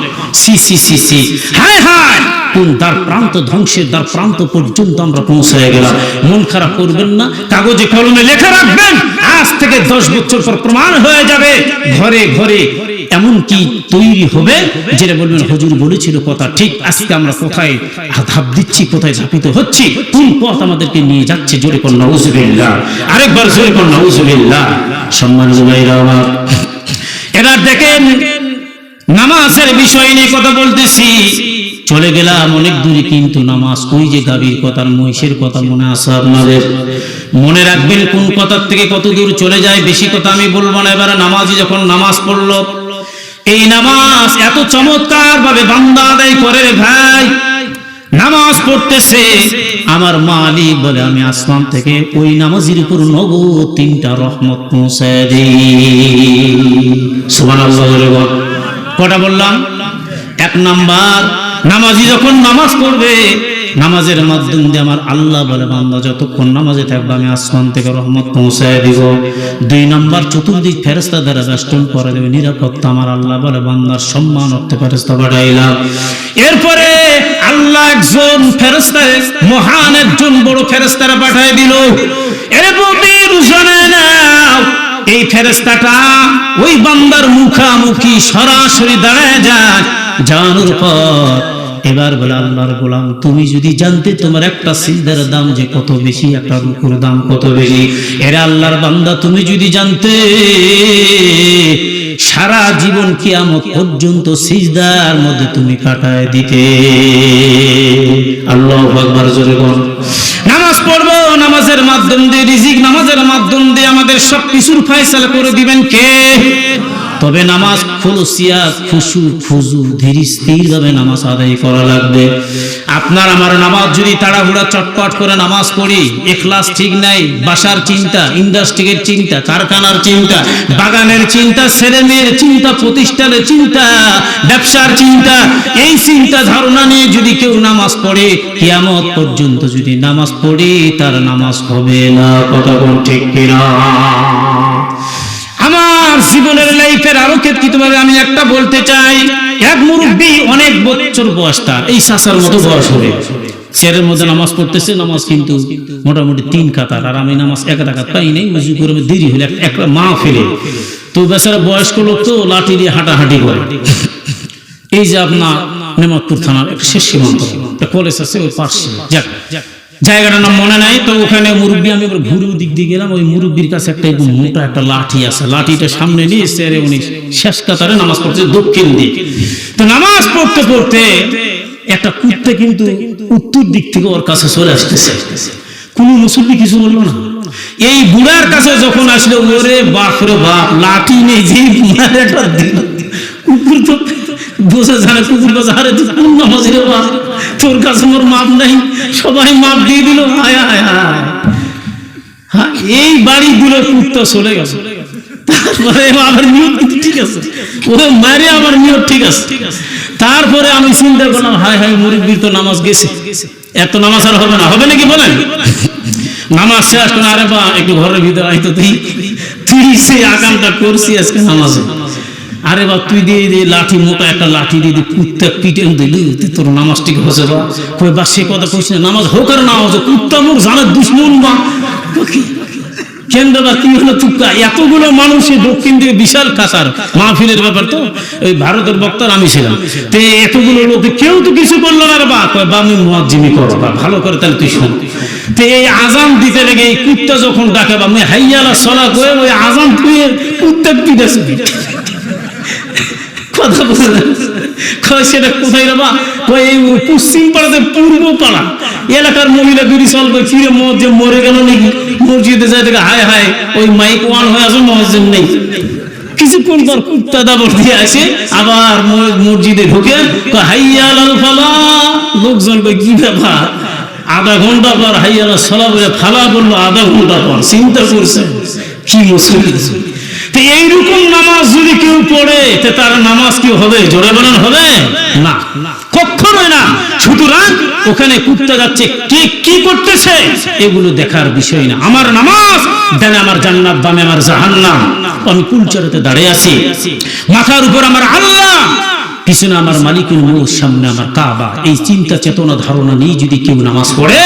সি সি সি সি। হায় হায়, কোন দ্বার প্রান্ত, ধ্বংসের দ্বার প্রান্ত পর্যন্ত আমরা পৌঁছে গেলাম। মন খারাপ করবেন না, কাগজে কলমে লেখা রাখবেন, আজ থেকে 10 বছর পর প্রমাণ হয়ে যাবে, ঘরে ঘরে এমন কি তৈরি হবে যেটা বলবেন হুজুর বলেছিল কথা ঠিক। আজকে আমরা কোথায় ধাপ দিচ্ছি, কোথায় ঝাঁপিত হচ্ছি, কোন পথ আমাদেরকে নিয়ে যাচ্ছে। জোরে কোন নাউজুবিল্লাহ। আরেকবার জোরে কোন নাউজুবিল্লাহ। সম্মানিত ভাইরা আমার, এবার দেখেন নামাজের বিষয় নিয়ে কথা বলতেছি, চলে গেলাম অনেক দূরে, কিন্তু নামাজ, ওই যে গাভীর কথা, মহিষের কথা মনে আছে আপনাদের? মনে রাখবেন কোন কথার থেকে কত দূর চলে যায়। বেশি কথা আমি বলবো না। এবারে নামাজি যখন নামাজ পড়লো, এই নামাজ এত চমৎকার ভাবে বান্দা আদায় করে রে ভাই। নামাজ পড়তেছে, আমার মালিক বলে আমি আসমান থেকে ওই নামাজের উপর নগদ 3টা রহমত পৌঁছায় দিই। সুবহানাল্লাহ। কটা বললাম? 1 নাম্বার, নামাজি যখন নামাজ পড়বে, নামাজের মাধ্যম দিয়ে আমার আল্লাহ বলে বান্দা যতক্ষণ নামাজে থাকবে আমি আসমান থেকে রহমত পৌঁছায় দিব। 2 নাম্বার, চতুর্দিক ফেরেশতা দ্বারা বেষ্টন করে দেবে নিরাপত্তা। আমার আল্লাহ বলে বান্দার সম্মান অর্থে ফেরেশতা পাঠাইলাম। এরপরে আল্লাহ একজন ফেরেশতা, মহান একজন বড় ফেরেশতারা পাঠায় দিল। এরপর জানে না এই ফেরেশতাটা ওই বান্দার মুখামুখি সরাসরি দাঁড়ায় যায়, জানার পর এবার বলে আল্লাহর গোলাম তুমি যদি জানতে তোমার একটা সিজদার দাম যে কত বেশি, একটা রুকুর দাম কত বেশি, এরা আল্লাহর বান্দা তুমি যদি জানতে সারা জীবন কিয়ামত পর্যন্ত সিজদার মধ্যে তুমি কাটায় দিতে। আল্লাহু আকবার। জোরে বল। নামাজ পড়বো, নামাজের মাধ্যম দিয়ে রিজিক, নামাজের মাধ্যম দিয়ে আমাদের সবকিছুর ফয়সালা করে দিবেন কে? তবে নামাজ খুলুসিয়াত, খুশু, ফুজু, ধীর স্থির ভাবে নামাজ আদায় করা লাগবে। আপনার আমার নামাজ যদি তাড়াহুড়া চটপট করে নামাজ পড়ি, ইখলাস ঠিক নাই, বাসার চিন্তা, ইন্ডাস্ট্রির চিন্তা, কারখানার চিন্তা, বাগানের চিন্তা, ছেলে মেয়ের চিন্তা, প্রতিষ্ঠানের চিন্তা, ব্যবসার চিন্তা, এই চিন্তা ধারণা নিয়ে যদি কেউ নামাজ পড়ে, কিয়ামত পর্যন্ত যদি নামাজ পড়ে তার নামাজ হবে না। কথা কোন ঠিক কিনা? আমার জীবনের লাইফের আরো ক্ষেত্রে আমি একটা বলতে চাই, এক মুরব্বী অনেক বছর বয়স, তার এই চাচার মতো বয়স হবে, চেয়ারের মধ্যে নামাজ পড়তেছে, নামাজ কিন্তু মোটামুটি 3 কাতার, আর আমি নামাজ 1 রাকাত পাই নাই, উজু করে দেরি হলে একটা মা ফেলে, তো বেচারা বয়স্ক লোক তো লাঠি দিয়ে হাঁটাহাঁটি করে। এই যে আপনার নেমাতপুর থানার একটা শেষ সীমান্ত কলেজ আছে ওই পাশে, যাক জায়গাটার নাম মনে নাই, তো ওখানে মুরব্বী, আমি ঘুরে দিক দিয়ে গেলাম, ওই মুরব্বীর কাছে একটা মোটা একটা লাঠি আছে, লাঠিটা সামনে নিয়ে চেয়ারে উনি শেষ কাতারে নামাজ পড়ছে দক্ষিণ দিক। তো নামাজ পড়তে পড়তে একটা কুত্তে কিন্তু উত্তর দিক থেকে ওর কাছে চলে আসতেছে, কোন মুসল্লি কিছু বললো না। এই বুড়ার কাছে যখন আসলে, ওরে বাপ রে বাপ, লাঠি নেই যে কুকুর তো বসে জানে, কুকুর কাছে হারে কোন নামাজের বাপ, তোর কাছে মোর মাপ নাই, সবাই মাপ দিয়ে দিল। হায় হায় হায়, হ্যাঁ এই বাড়ি দিল, কুত্তা চলে গেছে। তারপরে আমার নিয়ত কিন্তু ঠিক আছে, ওরে মারে আমার নিয়ত ঠিক আছে। তারপরে আমি চিন্তা করলাম, হায় হায় মুরব্বির তো নামাজ গেছে, এত নামাজ আর হবে না, হবে নাকি বলেন? নামাজ শেষ করে, আরে বা একটু ঘরের ভিতরে আইতো, তুই সেই আকামটা করছি আজকে নামাজে, আরে বা তুই দিয়ে দিয়ে লাঠি, মোটা একটা লাঠি দিয়ে কুত্তা পিটেন দিলি, তোর নামাজ ঠিক হচ্ছে বা? কই বা সে কথা কইস না, নামাজ হোক আর না হোক, কুত্তা মুখ জানে দুশ্মন বা কেন বাবা কি হলো তুক্কা? এতগুলো মানুষের দক্ষিণ থেকে বিশাল কাছার মাহফিলের ব্যাপার, তো ওই ভারতের বক্তার আমি ছিলাম, তো এতগুলো লোক কেউ তো কিছু করলো না রে বা, আমি মুয়াজ্জিমি করো বা ভালো করে, তাহলে তুই শোন। তো এই আজান দিতে লেগে এই কুত্তা যখন ডাকে বা হাইয়া আলা সালাহ করে ওই আজান তুই কুত্তা পিটাছে, কথা বললেন সেটা কোথায় রে বা? এই পশ্চিম পাড়াতে পূর্ব পাড়া এলাকার মহিলা বিড়ি চলবে, ফিরে মসজিদ মরে গেল নাকি, মসজিদে যায় দেখে হায় হায় ওই মাইক ওয়ান হয়ে আসে, মসজিদ নেই। কিছুক্ষণ পর কুত্তা দাবর দিয়ে আসে, আবার মসজিদে ঢুকে হাইয়া আলাল ফালাহ, লোকজন কি ব্যাপার, আধা ঘন্টা পর হাইয়া আলাল সালাহ বলে ফালা বললো, আধা ঘন্টা পর চিন্তা করছে কি মুশকিল। তো এইরকম নামাজ যদি কেউ পড়ে তার নামাজ কি হবে? জোরে বলেন হবে না, কখনোই না। সুতরাং ওখানে কুত্তা যাচ্ছে, কে কি করতেছে এগুলো দেখার বিষয় না। আমার নামাজ, ডানে আমার জান্নাত, বামে আমার জাহান্নাম, আমি কুলচারাতে দাঁড়িয়ে আছি, মাথার উপর আমার আল্লাহ, পিছনে আমার মালিকুল মুলক, সামনে আমার কাবা। এই চিন্তা চেতনা ধারণা নিয়ে যদি কেউ নামাজ পড়ে,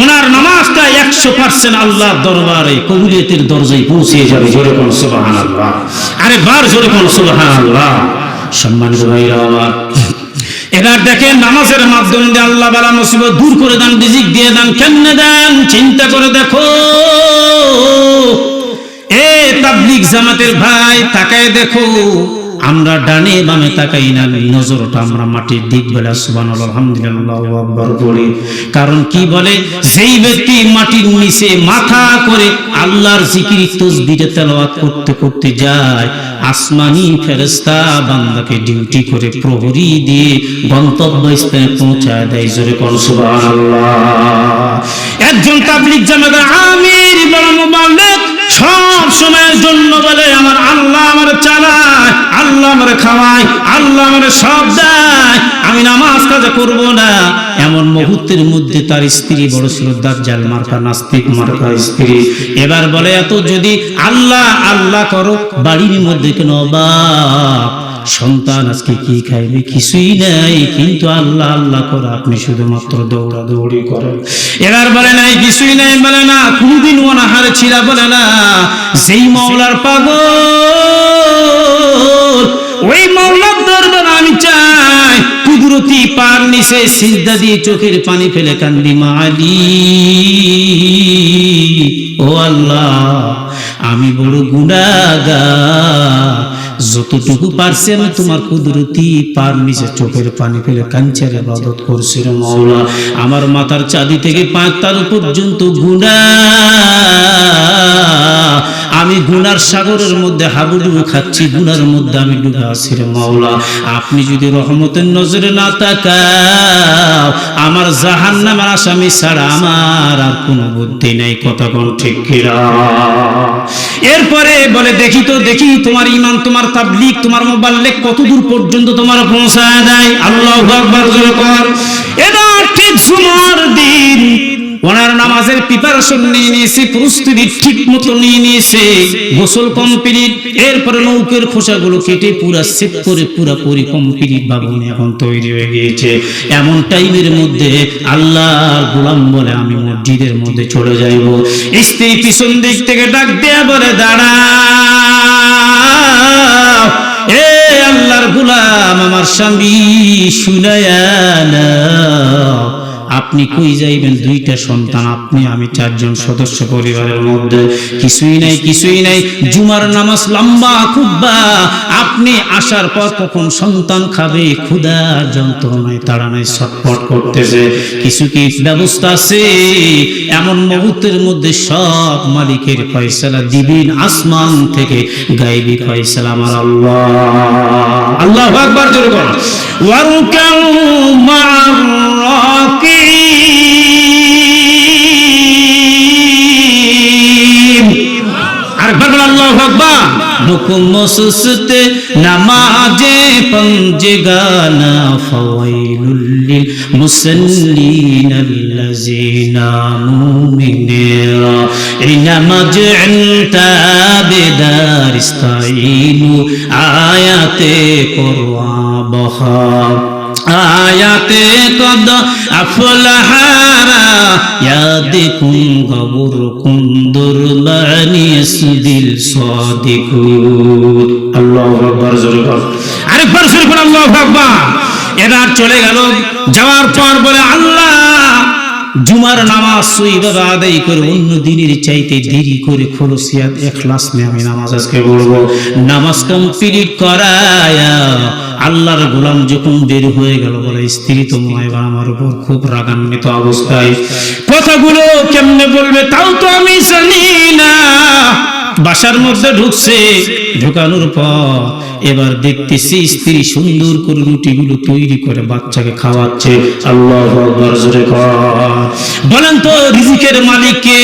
ওনার নামাজটা 100% আল্লাহর দরবারে কবুলিয়তের দরজায় পৌঁছে যাবে। জোরে বলুন সুবহানাল্লাহ, আরেকবার জোরে বলুন সুবহানাল্লাহ। সম্মানিত ভাইরা আমার, এবার দেখেন নামাজের মাধ্যমে দিয়ে আল্লাহ বালা মুসিবত দূর করে দেন, রিজিক দিয়ে দেন। কেমনে দেন চিন্তা করে দেখো। এ তাবলীগ জামাতের ভাই, তাকায় দেখো, আমরা ডানে বামে তাকাই না, নজরটা আমরা মাটির দিক বেলা সুবহানাল্লাহ আলহামদুলিল্লাহ আল্লাহু আকবার বলি। কারণ কি বলে, যেই ব্যক্তি মাটির নিচে মাথা করে আল্লাহর জিকির তাসবিহ তেলাওয়াত করতে করতে যায়, আসমানি ফেরেশতা বান্দাকে ডিউটি করে প্রহরী দিয়ে গন্তব্যস্থানে পৌঁছায় দেয়। জোরে কোন সুবহানাল্লাহ। একজন তাবলীগ জামাতের আমির বড় মুবাল্লিগ সব সময়ের জন্য বলে, আমার আল্লাহ আমার চালায়, আল্লাহ আমার খাওয়ায়, আল্লাহ আমার সব দেয়, আমি নামাজ কাজা করব না। এমন মুহূর্তের মধ্যে তার স্ত্রী বড় শ্রদ্ধার জাল মার্কা নাস্তিক মার্কা স্ত্রী এবার বলে, এত যদি আল্লাহ আল্লাহ করো, বাড়ির মধ্যে কেন বাপ সন্তান আজকে কি খাইবে? কিছুই নাই, কিন্তু আল্লাহ আল্লাহ করে আপনি শুধুমাত্র দৌড়াদৌড়ি করেন। এবার বলে নাই, কিছুই নাই, বলে না, কোনদিন অনাহারে ছিলা, বলে না, যেই মাওলার পাগল ওই মাওলার দরবার আমি চাই, কুদরতি পার নিচে সিজদা দিয়ে চোখের পানি ফেলে কান্দি, মালিক ও আল্লাহ আমি বড় গুনাহগার, যতটুকু পারছি আমি তোমার কুদরতি পার নিচে চোখের পানি ফেলে কাঞ্চারে ইবাদত করছি রে মাওলা। আমার মাথার চাঁদি থেকে পাঁচতার পর্যন্ত গুনাহ, আমি গুনার সাগরের মধ্যে হাবুডুবু খাচ্ছি, গুনার মধ্যে আমি ডুবে আছি রে মাওলা। আপনি যদি রহমতের নজরে না তাকাও, আমার জাহান্নামের আসামি ছাড়া আমার আর কোনো বুদ্ধি নেই। কথা কোন ঠিক কিনা? এরপরে বলে, দেখি তো দেখি তোমার ঈমান, তোমার তাবলীগ, তোমার মুবাল্লিগ কতদূর পর্যন্ত তোমার পৌঁছায় দেয়। আল্লাহু আকবার জোরে কর। এবার ঠিক জুমার দিন ওনার নামাজের প্রিপারেশন নিয়ে নিয়েছে, প্রস্তুতি ঠিক মতো নিয়ে নিয়েছে, গোসল কমপ্লিট, এরপরে নৌকের খোসাগুলো কেটে পুরা সেট করে পুরাপুরি কমপ্লিট বাবুনি এখন তৈরি হয়ে গিয়েছে। এমন টাইমের মধ্যে আল্লাহর গোলাম বলে, আমি মসজিদের মধ্যে চলে যাইব। স্ত্রী পিছন দিক থেকে ডাক দেয়া বলে, দাঁড়াও, এ আল্লাহর গোলাম আমার স্বামী শুনায়া নাও, আপনি কই যাইবেন? দুইটা সন্তান, আপনি আমি, চারজন সদস্য পরিবারের মধ্যে, কিছুই নাই কিছুই নাই। জুমার নামাজ লম্বা খুতবা, আপনি আসার পর কখন সন্তান খাবে? ক্ষুধার যন্ত্রণায় তাড়া নাই, ছটফট করতেছে, কিছু কি ব্যবস্থা আছে? এমন মুহূর্তের মধ্যে সব মালিকের ফয়সালা দিবেন, আসমান থেকে গায়বী ফয়সালা আমার আল্লাহ। আল্লাহু আকবার জোরে বলো। ওয়ারকাউ মা'আর রাকিব, আরেকবার বলো আল্লাহু আকবার। হুকুম সুসতে নামাজে পঞ্জগানা, ফাওয়াইলুল লিল মুসাল্লিন আল্লাযিনা মুমিনিরা, এই নামাজ ইনতা বেদারিস্তাইনু, আয়াতে কোরআন বহা, আয়াতে কদ আফলাহা याद कुन गबुर कुंदुर बानिस दिल सादिकुर আল্লাহু আকবার জোরে বল আরেকবার জোরে বল আল্লাহু আকবার এবার চলে গেল যাওয়ার পর বলে আল্লাহ জুমার নামাজ সহিভাবে আদায় করে অন্য দিনের চাইতে দেরি করে খলুসিয়াত ইখলাস নিয়ে আমি নামাজ আজকে পড়বো নামাজ কমপ্লিট করায়া আল্লাহর গোলাম যখন বের হয়ে গেল বলে স্ত্রী তো মনে হয় আমার উপর খুব রাগান্বিত অবস্থায় কথাগুলো কেমনে বলবে তাও তো আমি জানি না বাসার মধ্যে ঢুকছে ঢুকানোর পর এবার দেখতেছি স্ত্রী সুন্দর করে রুটিগুলো তৈরি করে বাচ্চাকে খাওয়াচ্ছে আল্লাহু আকবার জোরে বলেন তো রিজিকের মালিক কে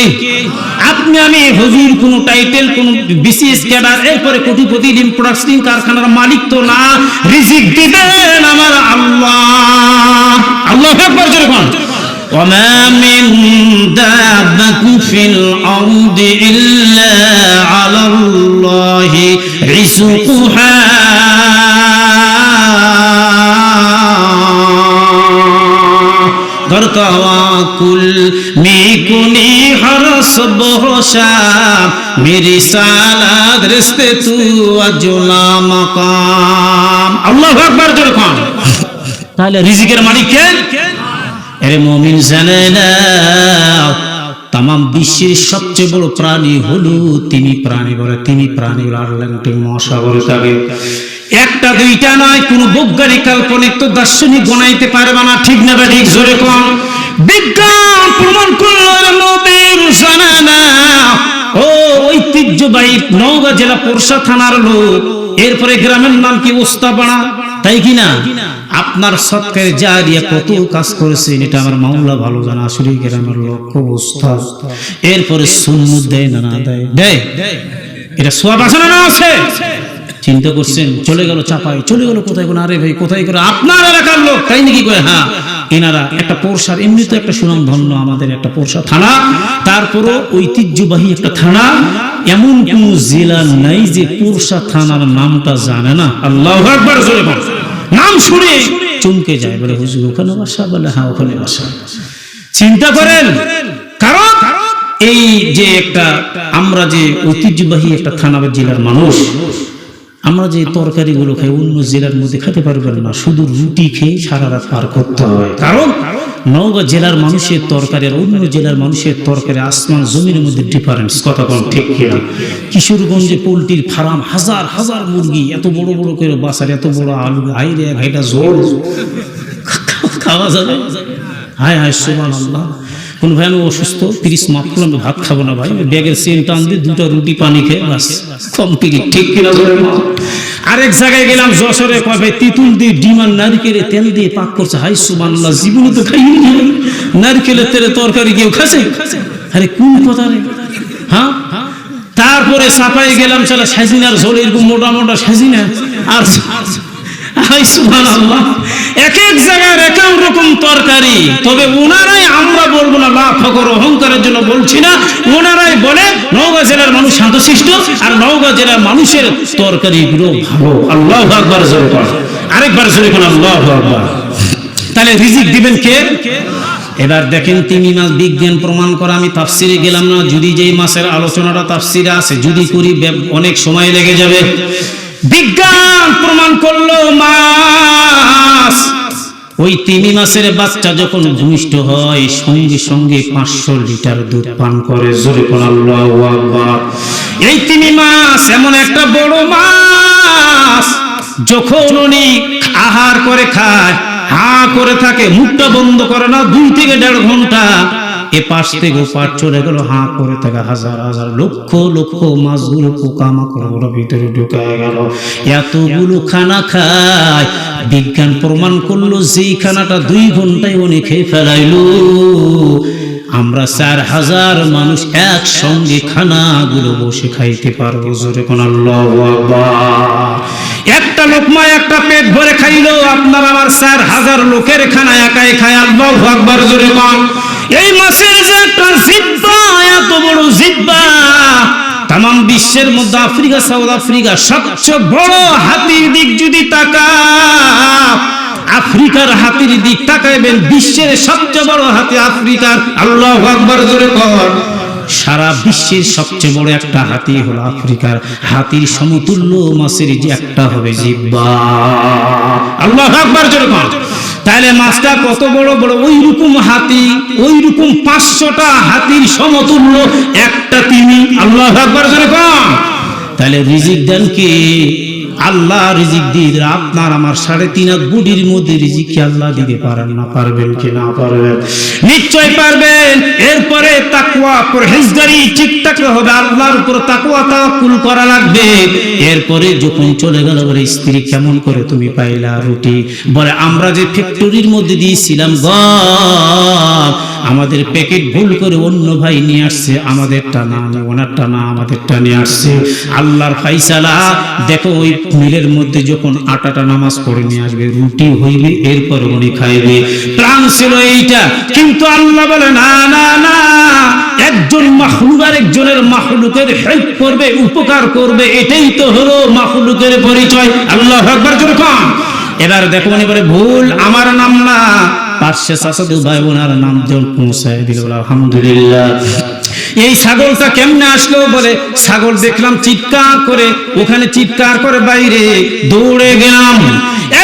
আপনি আমি হুজুর কোন টাইটেল কোন বিসিএস ক্যাডার এরপরে কোটিপতি ডিম প্রোডাকশন কারখানার মালিক তো না রিজিক দিবেন আমার আল্লাহ আল্লাহু আকবার জোরে বলেন وما من دابة في الأرض إلا على الله رزقها घर तवाकुल में कुनी हर सुबह शाम मेरी सालाद रिश्ते तू अजुला मकाम अल्लाहु আকবার জোরে কোন তাহলে রিজিকের মালিক কে এরে মুমিন জানে না तमाम বিশ্বের সবচেয়ে বড় প্রাণী হলো তিনি প্রাণী বলে তিনি প্রাণী হলো আটলান্টিক মহাসাগরে থাকে একটা দুইটা নয় কোন বৈজ্ঞানিক কাল্পনিক তো দার্শনিক গণাইতে পারবে না ঠিক না ঠিক জোরে কোন বিজ্ঞান প্রমাণ করলো নবীর জানা না ও ঐতিহ্যবাহী নওগাঁ জেলা পোরশা থানার লোক এরপরে গ্রামের নাম কি ওস্তাপাড়া তাই কি না আপনার সৎকারে জারিয়া কত কাজ করেছেন এটা আমার মাওলা ভালো জানা আসলে গ্রামের লোক খুব উস্তাদ এরপরে সুন্নত দেয় না দেয় দেয় এটা সওয়াব আছে না আছে চিন্তা করছেন চলে গেল চাপাই চলে গেল কোথায় কোন আরে ভাই কোথায় করে আপনার এলাকার লোক তাই নাকি কয় হ্যাঁ এনারা একটা পোরশার এমনি তো একটা সুনাম ধন্য আমাদের একটা পোরশা থানা তারপরও ঐতিহ্যবাহী একটা থানা এমন কোন জেলা নাই যে পোরশা থানার নামটা জানে না আল্লাহু আকবার জোরে বল নাম শুনে চমকে যায় বলে হুজুর ওখানে বাসা বলে হ্যাঁ ওখানে বাসা চিন্তা করেন কারণ এই যে একটা আমরা যে ঐতিহ্যবাহী একটা থানা বা জেলার মানুষ আমরা যে তরকারিগুলো খাই অন্য জেলার মধ্যে খেতে পারবেন না শুধু রুটি খেয়ে সারা রাত পার করতে হয় কারণ নওগাঁ জেলার মানুষের তরকারি আর অন্য জেলার মানুষের তরকারি আসমান জমিনের মধ্যে ডিফারেন্স কথা কোন ঠিক কিনা কিশোরগঞ্জে পোল্ট্রির ফার্ম হাজার হাজার মুরগি এত বড় বড় করে বাসার এত বড় আলু হাই রে ভাইটা জোর খাওয়া যাবে হায় হায় সুবহানাল্লাহ কোন ভাই আমি অসুস্থ 30 মাপ করলাম ভাত খাবো না ভাই ব্যাগের চেন টান দিয়ে দুটো রুটি পানি খেয়ে বাস কমপ্লিট ঠিক কিনা আরেক জায়গায় গেলাম যশোরে কয় ভাই তিতুল দিয়ে ডিম আর নারকেলের তেল দিয়ে পাক করছে হাই সুবহানাল্লাহ জীবনে তো খাইনি নারকেলের তেলে তরকারি কেউ খাচ্ছে আরে কোন কথা রে হ্যাঁ তারপরে চাপাই গেলাম চলে সাজিনার ঝোল এরকম মোটা মোটা সাজিনা আর হাই সুবহানাল্লাহ এক এক জায়গার এক এক রকম তরকারি তবে ওনারাই আমরা বলবো না লাভ ফখর অহংকারের জন্য বলছি না ওনারাই বলে নওগাঁ জেলার মানুষ শান্তশিষ্ট আর নওগাঁ জেলার মানুষের তরকারিগুলো ভালো আল্লাহু আকবার জোরে বল আরেকবার জোরে বল আল্লাহু আকবার তাহলে রিজিক দিবেন কে এবার দেখেন তিমি মাস বিজ্ঞান প্রমাণ করা আমি তাফসিরে গেলাম না যদি যেই মাসের আলোচনাটা তাফসিরে আছে যদি করি অনেক সময় লেগে যাবে বিজ্ঞান প্রমাণ করলো মাস ওই তিমি মাসের বাচ্চা যখন ভূমিষ্ঠ হয় সঙ্গে সঙ্গে 500 লিটার দুধ পান করে জোরে বল আল্লাহু আকবার এই তিমি মাস এমন একটা বড় মাস যখন উনি আহার করে খায় হা করে থাকে মুখটা বন্ধ করে না 2 থেকে 1.5 ঘন্টা এ পাশ থেকে ওপার চলে গেল হা করে থাকে হাজার হাজার লক্ষ লক্ষ মাছগুলো পোকামাকড় ভিতরে ঢুকে গেল এতগুলো খানা খায় বিজ্ঞান প্রমাণ করলো যেই খানাটা 2 ঘন্টায় উনি খেয়ে ফেলাইলো আমরা 4000 মানুষ একসঙ্গে খানাগুলো বসে খাইতে পারবো জোরে কোন আল্লাহু আকবার একটা লোকমা একটা পেট ভরে খাইলো আপনার আমার 4000 লোকের খানা একাই খায় আল্লাহু আকবার জোরে কোন এই মাসের যে একটা জিব্বা এত বড় জিব্বা তাম বিশ্বের মধ্যে আফ্রিকা সাউথ আফ্রিকা সবচেয়ে বড় হাতির দিক যদি তাকাও আফ্রিকার হাতির দিক তাকাইবেন, বিশ্বের সবচেয়ে বড় হাতি আফ্রিকার। আল্লাহু আকবার জোরে কর। সারা বিশ্বের সবচেয়ে বড় একটা হাতি হলো আফ্রিকার। হাতির সমতুল্য মাছের যে একটা হবে জিহ্বা। আল্লাহু আকবার জোরে কর। তাহলে মাছটা কত বড় বড়, ওই রকম হাতি, ওই রকম 500টা হাতির সমতুল্য একটা তিমি। আল্লাহু আকবার জোরে কর। তাহলে রিজিক দেন কে? আল্লাহ রিজিক দিয়ে। আপনার আমার 3.5 বুডির মধ্যে রিজিক কি আল্লাহ দিতে পারেন না? পারবেন কি না পারবেন? নিশ্চয় পারবেন। এরপরে তাকওয়া পরহেজগারি ঠিক থাকতে হবে, আল্লাহর উপর তাকওয়া তাওয়াক্কুল করা লাগবে। এরপরে যখন চলে গেল, বলে স্ত্রী কেমন করে তুমি পাইলা রুটি? বলে আমরা যে ফ্যাক্টরির মধ্যে দিয়েছিলাম গম, আমাদের প্যাকেট ভুল করে অন্য ভাই নিয়ে আসছে, আমাদেরটা না, ওনারটা না, আমাদেরটা নিয়ে আসছে। আল্লাহর ফাইসালা। দেখো ওই মিলের মধ্যে যখন আটাটা নামাজ পড়ে নিয়ে আসবে, রুটি হইবে, এরপর উনি খাইবে। প্ল্যান ছিল এইটা, কিন্তু আল্লাহ বলে না না না, একজন মাখলুক আর একজনের মাখলুকের হেল্প করবে, উপকার করবে, এটাই তো হলো মাখলুকের পরিচয়। আল্লাহু আকবার জোরে কর। এবার দেখো উনি বলে ভুল আমার নাম না, পাশে চাচাতো ভাই বোনার নাম যেন পৌঁছায় দিল। আলহামদুলিল্লাহ। এই ছাগলটা কেমনে আসলো? বলে ছাগল দেখলাম চিৎকার করে, ওখানে চিৎকার করে বাইরে দৌড়ে গেলাম।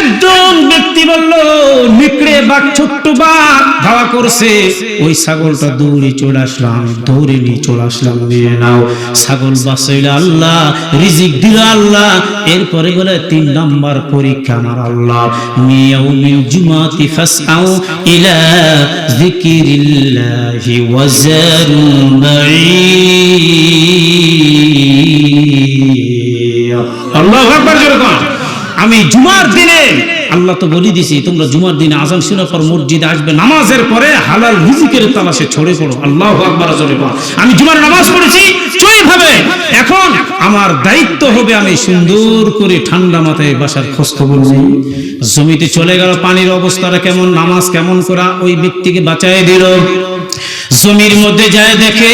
একজন ব্যক্তি বলল নিকড়ে বাঘ, ছোট্ট বাঘ ধাওয়া করছে, ওই ছাগলটা দৌড়ে চলে আসলাম, দৌড়ে নিয়ে চলে আসলাম, নিয়ে নাও। ছাগল বাঁচাইল আল্লাহ, রিজিক দিল আল্লাহ। এরপরে বলে 3 নাম্বার পরীক্ষা আমার আল্লাহ, মিয়াউমিল জুমাতি ফাসআউ ইলা যিকিরিল্লাহি ওয়া যারুল বাই'আ। আল্লাহু আকবার জোরে কর। আমি জুমার দিনে, আল্লাহ তো বলি দিছি তোমরা জুমার দিনে আযান শোনার পর মসজিদে আসবে, নামাজের পরে হালাল রিজিকের তালাশে ছড়ে পড়ো। আল্লাহু আকবার জোরে বল। আমি জুমার নামাজ পড়েছি সইভাবে, এখন আমার দায়িত্ব হবে আমি সুন্দর করে ঠান্ডা মাথায় বাসার খোঁজ খবর নেই। জমিতে চলে গেল, পানির অবস্থাটা কেমন, নামাজ কেমন করা, ওই ব্যক্তিকে বাঁচায় দিল। জমির মধ্যে যায় দেখে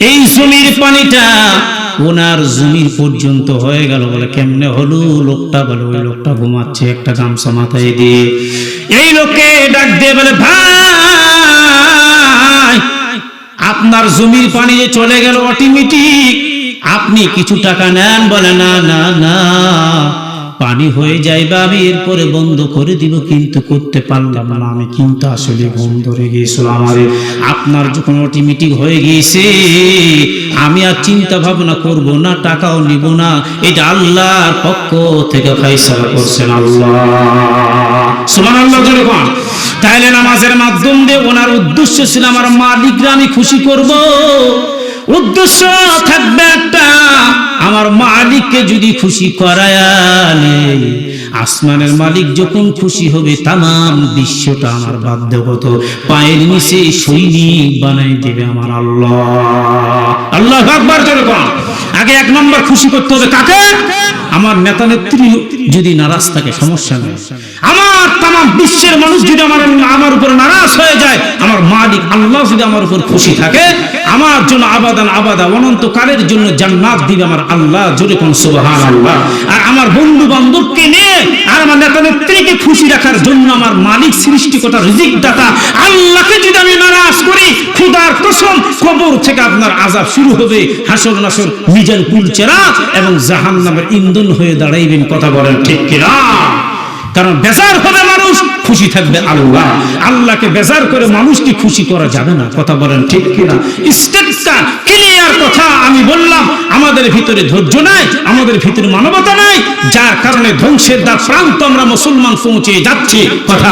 এই জমির পানিটা ওনার জমির পর্যন্ত হয়ে গেল। বলে কেমনে হলো? লোকটা বলে ওই লোকটা ঘুমাচ্ছে একটা গামছা মাথায় দিয়ে। এই লোককে ডাক দিয়ে বলে ভাই, আপনার জমির পানি যে চলে গেল অটোমেটিক, আপনি কিছু টাকা নেন। বলে না না না, পানি হয়ে যাইবা, আমি এরপরে বন্ধ করে দিব, কিন্তু করতে পারলাম না আমি, কিন্তু আসলে ঘুম ধরে গিয়েছিল আমার। আপনার যখন অটোমেটিক হয়ে গিয়েছে, আমি আর চিন্তা ভাবনা করব না, টাকাও নিব না, এটা আল্লাহর পক্ষ থেকে ফয়সালা করছেন আল্লাহ। সুবহানাল্লাহ জোরে বল। তাইলে নামাজের মাধ্যম দিয়ে ওনার উদ্দেশ্য ছিল আমার মালিকরা আমি খুশি করব। উদ্দেশ্য থাকবে একটা, আমার মালিককে যদি খুশি করায় নেই, আসমানের মালিক যখন খুশি হবে তামাম বিশ্বটা আমার বাধ্যগত পায়ের নিচে সৈনিক বানাই দেবে আমার আল্লাহ। আল্লাহু আকবার জোরে বল। আগে 1 নম্বর খুশি করতে হবে কাকে? আমার নেতা নেত্রী যদি নারাজ থাকে সমস্যা নেই, আমার তামাম বিশ্বের মানুষ যদি আমার উপর নারাজ হয়ে যায়, আমার মালিক আল্লাহ যদি আমার উপর খুশি থাকে, আমার জন্য আবাদান আবাদা অনন্তকালের জন্য জান্নাত দিবে আমার আল্লাহ। জোরে কোন সুবহানাল্লাহ। আর আমার বন্ধু বান্ধবকে নিয়ে আর আমার নেতা নেত্রীকে খুশি রাখার জন্য আমার মালিক সৃষ্টিকর্তা রিজিক দাতা আল্লাহকে যদি আমি নারাজ করি, খোদার কসম কবর থেকে আপনার আযাব শুরু হবে, হাসর নাসর মিজান কুলচেরা এবং জাহান্নামের ইন্ধন হয়ে দাঁড়াইবেন। কথা বলেন ঠিক কিনা? কারণ বেজার হবে মানুষ, খুশি থাকবে আল্লাহ। আল্লাহকে বেজার করে মানুষকে খুশি করা যাবে না। কথা বলেন ঠিক কিনা? স্টেপটা ক্লিয়ার কথা আমি বললাম। আমাদের ভিতরে ধৈর্য নাই, আমাদের ভিতরে মানবতা নাই, যার কারণে ধ্বংসের দ্বার প্রান্ত আমরা মুসলমান পৌঁছে যাচ্ছি। কথা